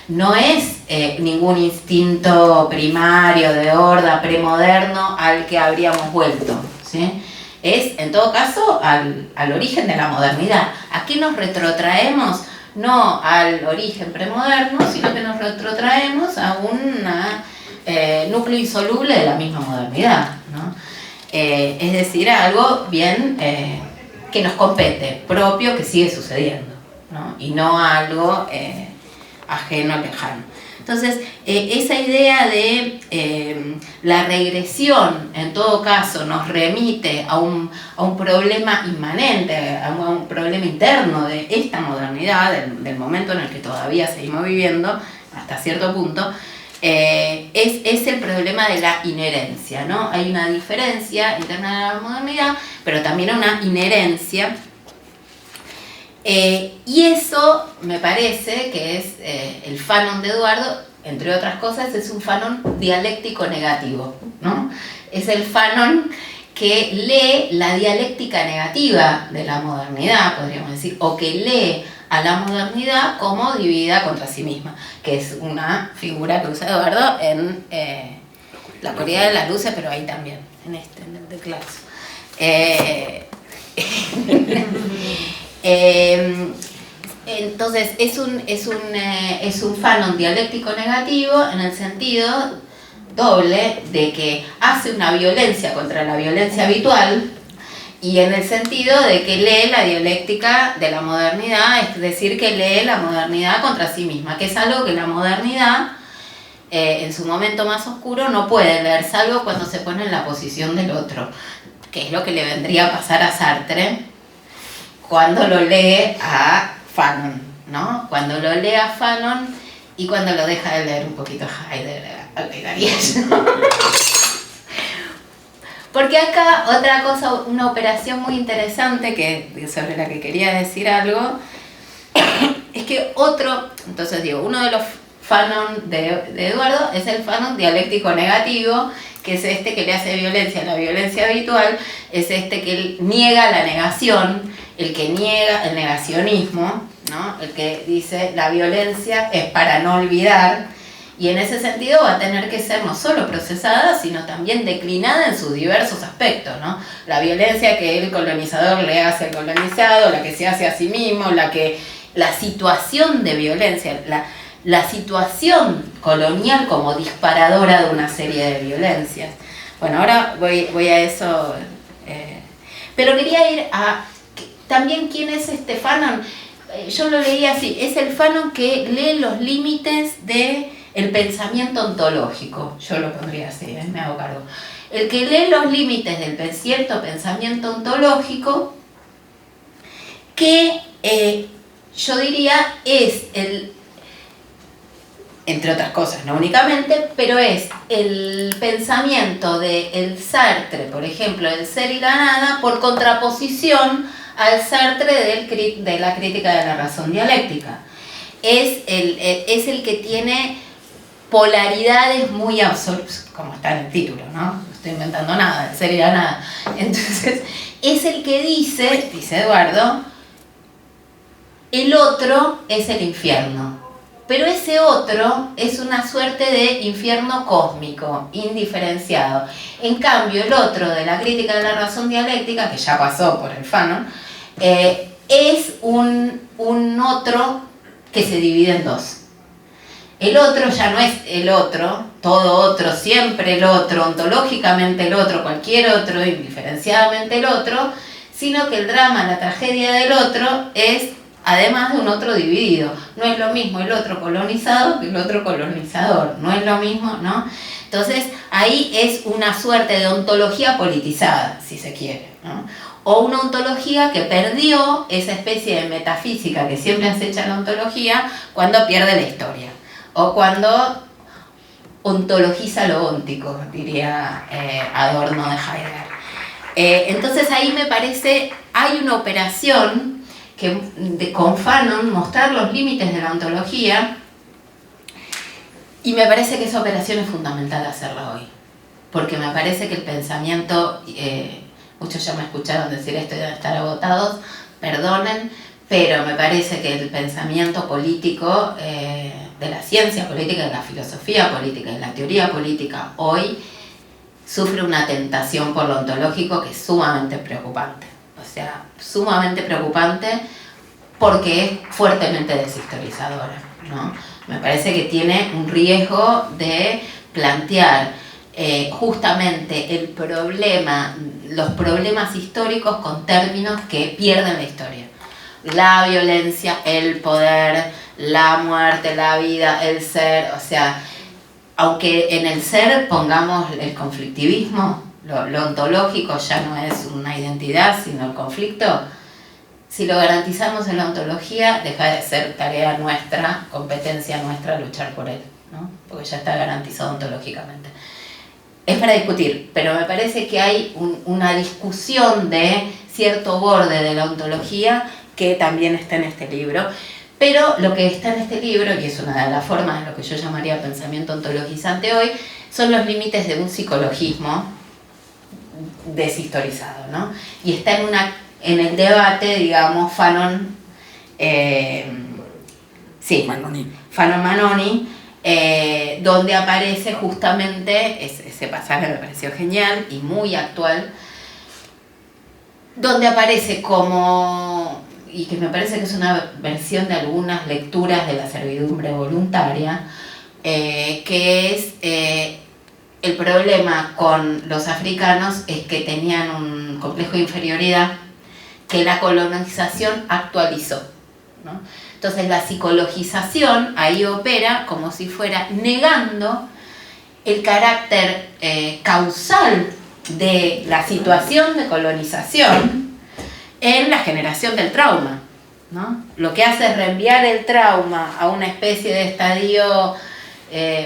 No es ningún instinto primario de horda premoderno al que habríamos vuelto, ¿sí? Es, en todo caso, al origen de la modernidad. ¿A qué nos retrotraemos? No al origen premoderno, sino que nos retrotraemos a un núcleo insoluble de la misma modernidad, ¿no? Es decir, a algo bien que nos compete, propio, que sigue sucediendo, ¿no? Y no a algo ajeno, lejano. Entonces, esa idea de la regresión, en todo caso, nos remite a un problema inmanente, a un problema interno de esta modernidad, del momento en el que todavía seguimos viviendo, hasta cierto punto, es el problema de la inherencia, ¿no? Hay una diferencia interna de la modernidad, pero también una inherencia. Y eso me parece que es el Fanon de Eduardo, entre otras cosas, es un Fanon dialéctico negativo, ¿no? Es el Fanon que lee la dialéctica negativa de la modernidad, podríamos decir, o que lee a la modernidad como dividida contra sí misma, que es una figura que usa Eduardo en La oscuridad de las luces, pero ahí también, en el de Claxo. Entonces es un Fanon dialéctico negativo en el sentido doble de que hace una violencia contra la violencia habitual y en el sentido de que lee la dialéctica de la modernidad, es decir, que lee la modernidad contra sí misma, que es algo que la modernidad en su momento más oscuro no puede leer, salvo cuando se pone en la posición del otro, que es lo que le vendría a pasar a Sartre cuando lo lee a Fanon, ¿no? Cuando lo lee a Fanon y cuando lo deja de leer un poquito a Heidegger. Porque acá otra cosa, una operación muy interesante sobre la que quería decir algo, es que entonces digo, uno de los Fanon de Eduardo es el Fanon dialéctico negativo, que es este que le hace violencia a la violencia habitual, es este que niega la negación, el que niega el negacionismo, ¿no? El que dice la violencia es para no olvidar, y en ese sentido va a tener que ser no solo procesada, sino también declinada en sus diversos aspectos, ¿no? La violencia que el colonizador le hace al colonizado, la que se hace a sí mismo, la situación de violencia, la situación colonial como disparadora de una serie de violencias. Bueno, ahora voy a eso, pero quería ir a también quién es este Fanon. Yo lo leía así, es el Fanon que lee los límites del pensamiento ontológico, yo lo pondría así, me hago cargo. El que lee los límites del cierto pensamiento ontológico que yo diría es entre otras cosas, no únicamente, pero es el pensamiento de el Sartre, por ejemplo, del ser y la nada, por contraposición al Sartre de la crítica de la razón dialéctica. Es el que tiene polaridades muy absolutas, como está en el título, ¿no? No estoy inventando nada, el ser y la nada. Entonces, es el que dice Eduardo, el otro es el infierno. Pero ese otro es una suerte de infierno cósmico, indiferenciado. En cambio, el otro de la crítica de la razón dialéctica, que ya pasó por el Fanon, es un otro que se divide en dos. El otro ya no es el otro, todo otro, siempre el otro, ontológicamente el otro, cualquier otro, indiferenciadamente el otro, sino que el drama, la tragedia del otro es además de un otro dividido. No es lo mismo el otro colonizado que el otro colonizador, no es lo mismo, ¿no? Entonces ahí es una suerte de ontología politizada, si se quiere, ¿no? O una ontología que perdió esa especie de metafísica que siempre acecha la ontología cuando pierde la historia, o cuando ontologiza lo óntico, diría Adorno de Heidegger. Entonces ahí me parece, hay una operación con Fanon, mostrar los límites de la ontología, y me parece que esa operación es fundamental hacerla hoy, porque me parece que el pensamiento, muchos ya me escucharon decir esto y deben estar agotados, perdonen, pero me parece que el pensamiento político, de la ciencia política, de la filosofía política, de la teoría política, hoy sufre una tentación por lo ontológico que es sumamente preocupante. O sea, sumamente preocupante porque es fuertemente deshistorizadora, ¿no? Me parece que tiene un riesgo de plantear justamente el problema, los problemas históricos con términos que pierden la historia. La violencia, el poder, la muerte, la vida, el ser, o sea, aunque en el ser pongamos el conflictivismo, lo ontológico ya no es una identidad, sino el conflicto, si lo garantizamos en la ontología, deja de ser tarea nuestra, competencia nuestra, luchar por él, ¿no? Porque ya está garantizado ontológicamente. Es para discutir, pero me parece que hay una discusión de cierto borde de la ontología que también está en este libro. Pero lo que está en este libro, y es una de las formas de lo que yo llamaría pensamiento ontologizante hoy, son los límites de un psicologismo deshistorizado, ¿no? Y está en el debate, digamos, Fanon, Fanon-Manoni, donde aparece justamente, ese pasaje me pareció genial y muy actual, donde aparece como, y que me parece que es una versión de algunas lecturas de la servidumbre voluntaria, que es el problema con los africanos es que tenían un complejo de inferioridad que la colonización actualizó, ¿no? Entonces la psicologización ahí opera como si fuera negando el carácter causal de la situación de colonización en la generación del trauma, ¿no? Lo que hace es reenviar el trauma a una especie de estadio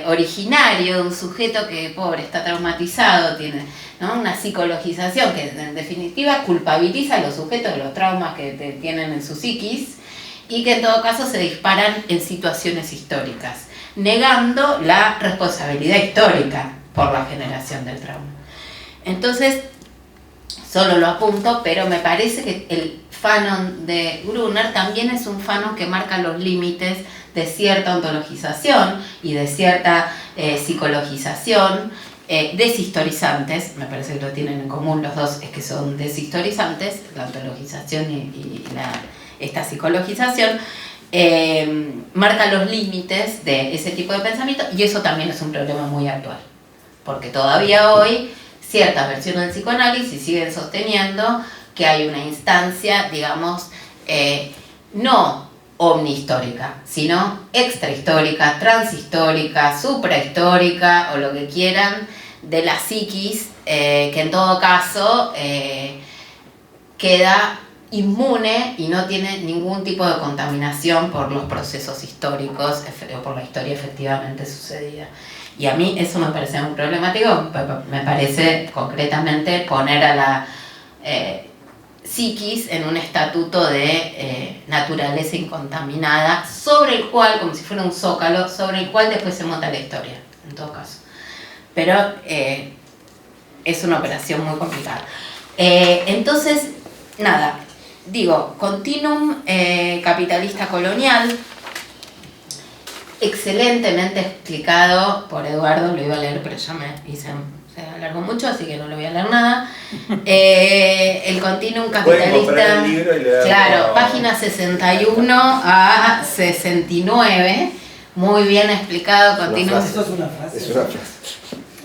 originario de un sujeto que, pobre, está traumatizado, tiene, ¿no?, una psicologización que en definitiva culpabiliza a los sujetos de los traumas que tienen en su psiquis y que en todo caso se disparan en situaciones históricas, negando la responsabilidad histórica por la generación del trauma. Entonces, solo lo apunto, pero me parece que el Fanon de Gruner también es un Fanon que marca los límites de cierta ontologización y de cierta psicologización deshistorizantes. Me parece que lo tienen en común los dos, es que son deshistorizantes, la ontologización y esta psicologización. Marca los límites de ese tipo de pensamiento, y eso también es un problema muy actual, porque todavía hoy ciertas versiones del psicoanálisis siguen sosteniendo que hay una instancia, digamos, no omnihistórica, sino extrahistórica, transhistórica, suprahistórica, o lo que quieran, de la psiquis, que en todo caso queda inmune y no tiene ningún tipo de contaminación por los procesos históricos o por la historia efectivamente sucedida. Y a mí eso me parece muy problemático, me parece concretamente poner a la psiquis en un estatuto de naturaleza incontaminada, sobre el cual, como si fuera un zócalo, sobre el cual después se monta la historia, en todo caso. Pero es una operación muy complicada. Entonces, nada, digo, Continuum capitalista colonial, excelentemente explicado por Eduardo, lo iba a leer pero ya se alargó mucho, así que no lo voy a leer nada. El Continuum capitalista, el libro y le dan claro, página 61 a 69, muy bien explicado. Continuum. Esto es una frase. Es una frase.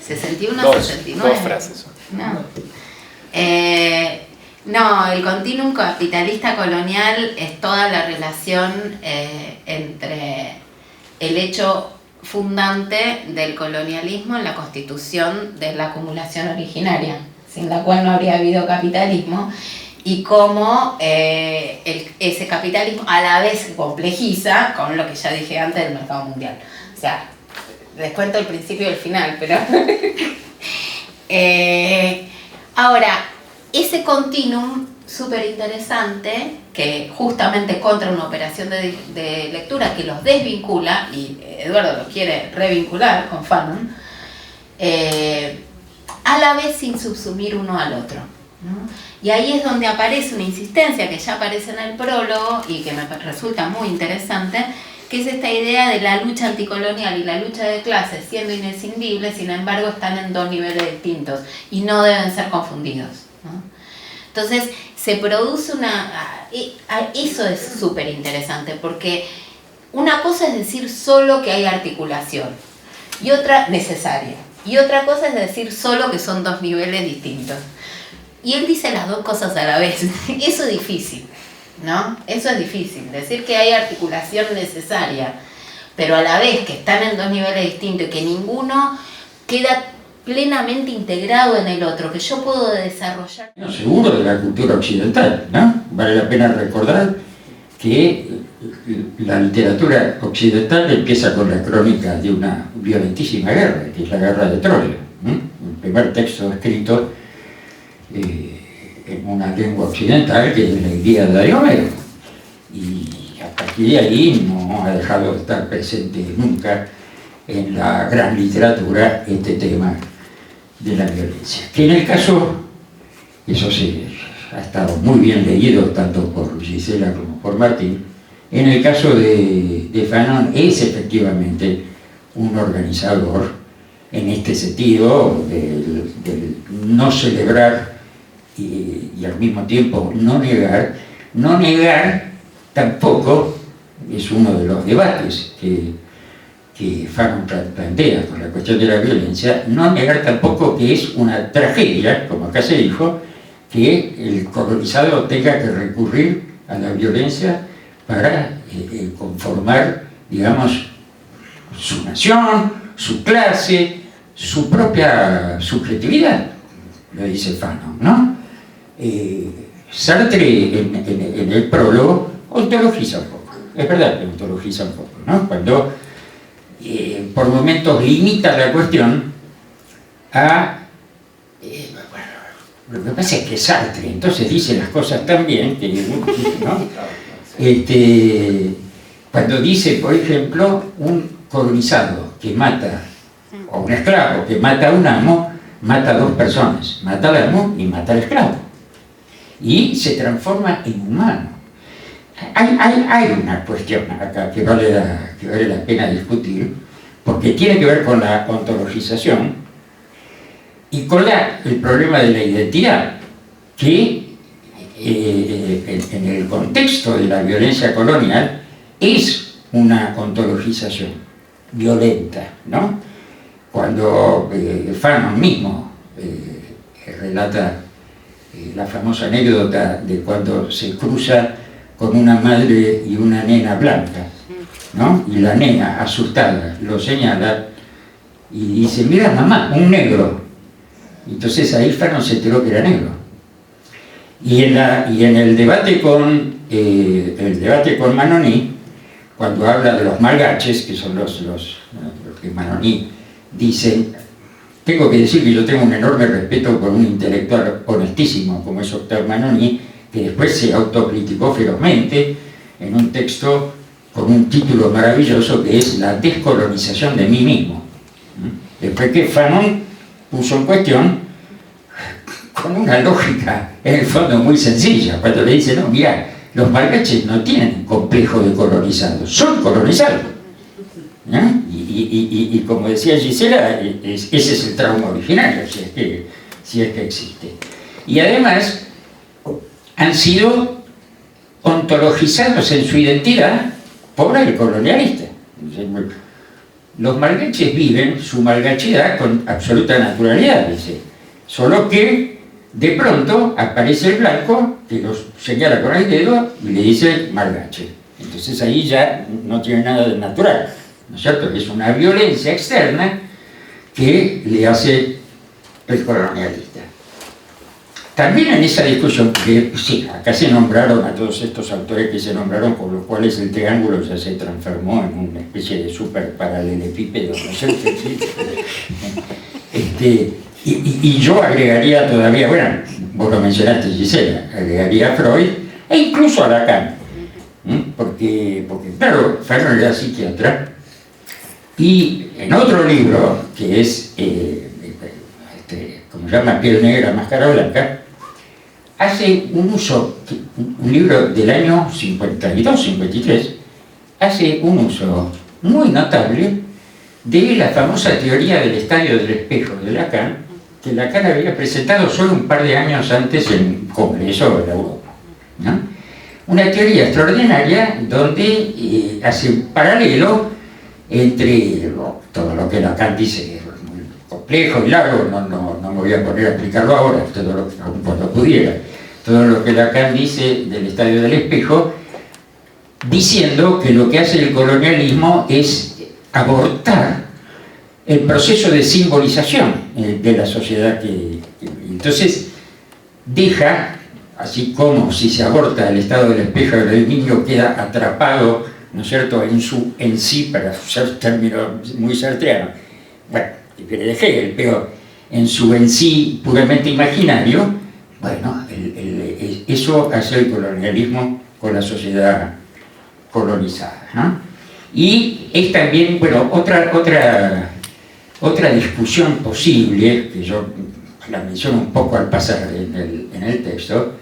61 a 69. Dos frases. No. No, el continuum capitalista colonial es toda la relación entre el hecho fundante del colonialismo en la constitución de la acumulación originaria, sin la cual no habría habido capitalismo, y cómo ese capitalismo a la vez se complejiza con lo que ya dije antes del mercado mundial. O sea, les cuento el principio y el final, pero... ahora, ese continuum súper interesante, que justamente contra una operación de lectura que los desvincula, y Eduardo los quiere revincular con Fanon, a la vez sin subsumir uno al otro, ¿no? Y ahí es donde aparece una insistencia que ya aparece en el prólogo y que me resulta muy interesante, que es esta idea de la lucha anticolonial y la lucha de clases siendo inescindibles, sin embargo están en dos niveles distintos y no deben ser confundidos, ¿no? Entonces se produce eso es súper interesante, porque una cosa es decir solo que hay articulación, y otra necesaria, y otra cosa es decir solo que son dos niveles distintos. Y él dice las dos cosas a la vez. Eso es difícil, ¿no? Eso es difícil, decir que hay articulación necesaria, pero a la vez que están en dos niveles distintos y que ninguno queda plenamente integrado en el otro, que yo puedo desarrollar. No, seguro de la cultura occidental, ¿no? Vale la pena recordar que la literatura occidental empieza con la crónica de una violentísima guerra, que es la guerra de Troya, ¿no? El primer texto escrito en una lengua occidental, que es la Ilíada de Homero, y a partir de ahí no ha dejado de estar presente nunca en la gran literatura este tema de la violencia, que en el caso, eso sí, ha estado muy bien leído tanto por Gisela como por Martín, en el caso de Fanon es efectivamente un organizador en este sentido del no celebrar y al mismo tiempo no negar tampoco es uno de los debates que Fanon plantea con la cuestión de la violencia, no negar tampoco que es una tragedia, como acá se dijo, que el colonizado tenga que recurrir a la violencia para conformar, digamos, su nación, su clase, su propia subjetividad, lo dice Fanon, ¿no? Sartre en el prólogo ontologiza un poco, es verdad que ontologiza un poco, ¿no? Cuando por momentos limita la cuestión a... lo que pasa es que Sartre entonces dice las cosas tan bien que, ¿no? Cuando dice, por ejemplo, un colonizado que mata, o un esclavo que mata a un amo, mata a dos personas, mata al amo y mata al esclavo, y se transforma en humano. Hay una cuestión acá que vale la pena discutir, porque tiene que ver con la ontologización y con el problema de la identidad, que en el contexto de la violencia colonial es una ontologización violenta, ¿no? Cuando Fanon mismo relata la famosa anécdota de cuando se cruza con una madre y una nena blanca, ¿no? Y la nena, asustada, lo señala y dice, mira mamá, un negro. Entonces ahí Fanon se enteró que era negro. Y en el debate con Manoni, cuando habla de los malgaches, que son los que Manoni dice, tengo que decir que yo tengo un enorme respeto por un intelectual honestísimo como es Octave Manoni, que después se autocriticó ferozmente en un texto con un título maravilloso que es La descolonización de mí mismo. Después que Fanon puso en cuestión con una lógica en el fondo muy sencilla, cuando le dice, no, mira, los malgaches no tienen complejo de colonizados, son colonizados. Y como decía Gisela, ese es el trauma originario, si es que existe. Y además han sido ontologizados en su identidad por el colonialista. Los malgaches viven su malgachidad con absoluta naturalidad, dice. Solo que de pronto aparece el blanco que los señala con el dedo y le dice malgache. Entonces ahí ya no tiene nada de natural, ¿no es cierto? Es una violencia externa que le hace el colonialista. También en esa discusión, que sí, acá se nombraron a todos estos autores que se nombraron, por los cuales el triángulo ya se transformó en una especie de super paralelepípedo, ¿no es cierto? Y yo agregaría todavía, bueno, vos lo mencionaste, Gisela, agregaría a Freud e incluso a Lacan, porque claro, Fanon era psiquiatra, y en otro libro, que es, como se llama, Piel Negra, Máscara Blanca, hace un uso, un libro del año 52-53, hace un uso muy notable de la famosa teoría del estadio del espejo de Lacan, que Lacan había presentado solo un par de años antes en un congreso de la Europa, ¿no? Una teoría extraordinaria donde hace un paralelo entre todo lo que Lacan dice, es muy complejo y largo, no me voy a poner a explicarlo ahora, cuando pudiera, todo lo que Lacan dice del estadio del espejo, diciendo que lo que hace el colonialismo es abortar el proceso de simbolización de la sociedad entonces deja, así como si se aborta el estado del espejo, el niño queda atrapado, ¿no es cierto?, en sí, para usar términos muy sartreanos, bueno, viene de Hegel, pero en su en sí puramente imaginario, bueno, eso hace el colonialismo con la sociedad colonizada, ¿no? Y es también, bueno, otra discusión posible, que yo la menciono un poco al pasar en el texto,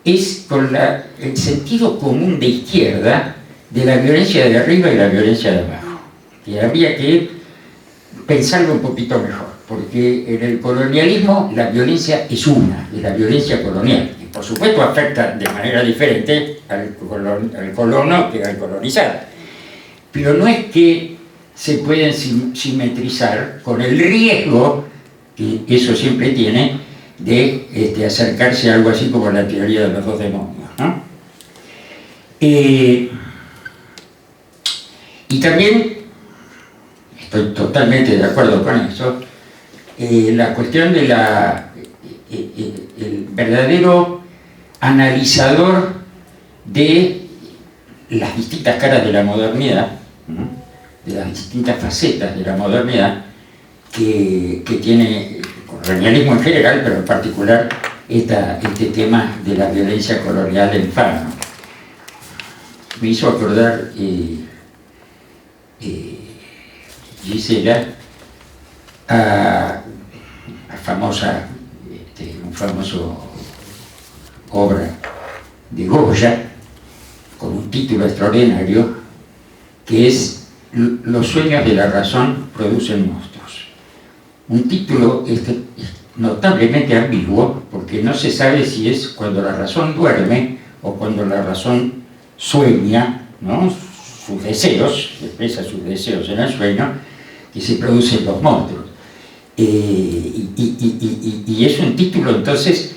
es con el sentido común de izquierda de la violencia de arriba y la violencia de abajo. Que habría que pensarlo un poquito mejor, porque en el colonialismo la violencia es la violencia colonial, y por supuesto afecta de manera diferente al colono que al colonizado. Pero no es que se pueden simetrizar con el riesgo que eso siempre tiene de acercarse a algo así como la teoría de los dos demonios, ¿no? Y también estoy totalmente de acuerdo con eso, la cuestión de el verdadero analizador de las distintas caras de la modernidad, ¿no?, de las distintas facetas de la modernidad que tiene el colonialismo en general, pero en particular este tema de la violencia colonial en Fanon. Me hizo acordar Gisela a un famoso obra de Goya con un título extraordinario que es Los sueños de la razón producen monstruos. Un título notablemente ambiguo, porque no se sabe si es cuando la razón duerme o cuando la razón sueña, ¿no?, sus deseos, expresa sus deseos en el sueño, que se producen los monstruos. Y es un título entonces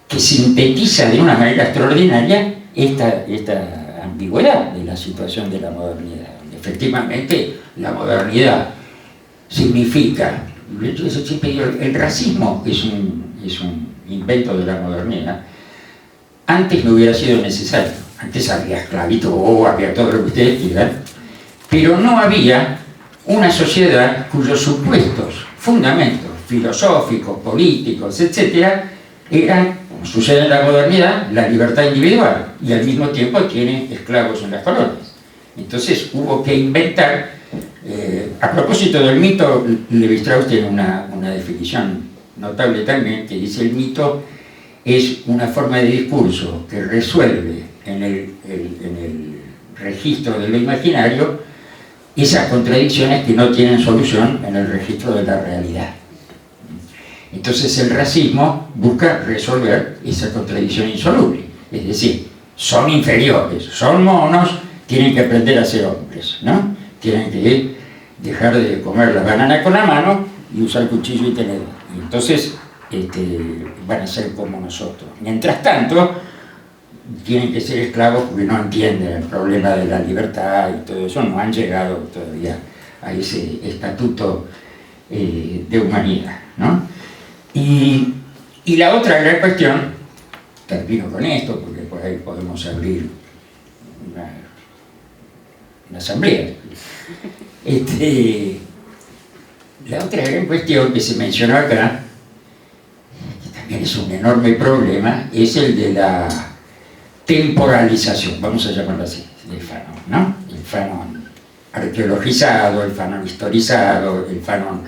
que sintetiza de una manera extraordinaria esta ambigüedad de la situación de la modernidad. Efectivamente, la modernidad significa, yo siempre digo, el racismo es un invento de la modernidad, antes no hubiera sido necesario. Antes había esclavitud, había todo lo que ustedes quieran, pero no había una sociedad cuyos supuestos, fundamentos filosóficos, políticos, etcétera, eran, como sucede en la modernidad, la libertad individual, y al mismo tiempo tienen esclavos en las colonias. Entonces hubo que inventar. A propósito del mito, Levi-Strauss tiene una definición notable también, que dice: el mito es una forma de discurso que resuelve en el registro de lo imaginario esas contradicciones que no tienen solución en el registro de la realidad. Entonces el racismo busca resolver esa contradicción insoluble, es decir, son inferiores, son monos, tienen que aprender a ser hombres, ¿no? Tienen que dejar de comer la banana con la mano y usar cuchillo y tenedor. Y entonces van a ser como nosotros. Mientras tanto, tienen que ser esclavos porque no entienden el problema de la libertad y todo eso, no han llegado todavía a ese estatuto de humanidad, ¿no? Y la otra gran cuestión, termino con esto porque por ahí podemos abrir una asamblea. La otra gran cuestión que se mencionó acá, que también es un enorme problema, es el de la temporalización, vamos a llamarlo así, del Fanon, ¿no? El Fanon arqueologizado, el Fanon historizado, el Fanon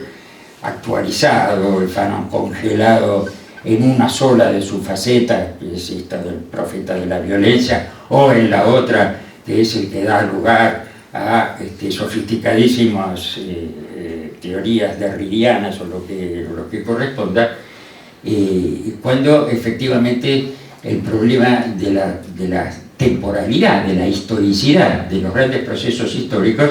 actualizado, el Fanon congelado en una sola de sus facetas, que es esta del profeta de la violencia, o en la otra, que es el que da lugar a sofisticadísimas teorías derridianas o lo que corresponda, cuando efectivamente el problema de la temporalidad, de la historicidad de los grandes procesos históricos,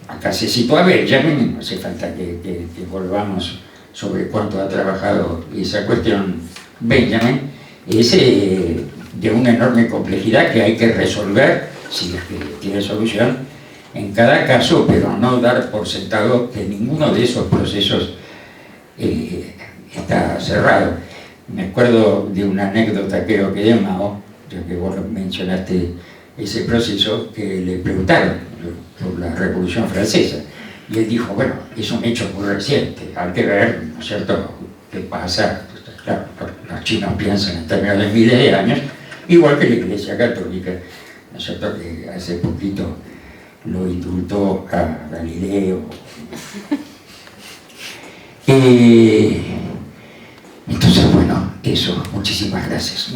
acá se sitúa Benjamin, no hace falta que volvamos sobre cuánto ha trabajado esa cuestión Benjamin, es de una enorme complejidad que hay que resolver, si es que tiene solución, en cada caso, pero no dar por sentado que ninguno de esos procesos está cerrado. Me acuerdo de una anécdota, creo que de Mao, ya que vos mencionaste ese proceso, que le preguntaron por la Revolución Francesa, y él dijo: bueno, es un hecho muy reciente, hay que ver, ¿no es cierto?, qué pasa. Claro, los chinos piensan en términos de miles de años, igual que la Iglesia Católica, ¿no es cierto?, que hace poquito lo indultó a Galileo. Entonces, bueno, eso, muchísimas gracias.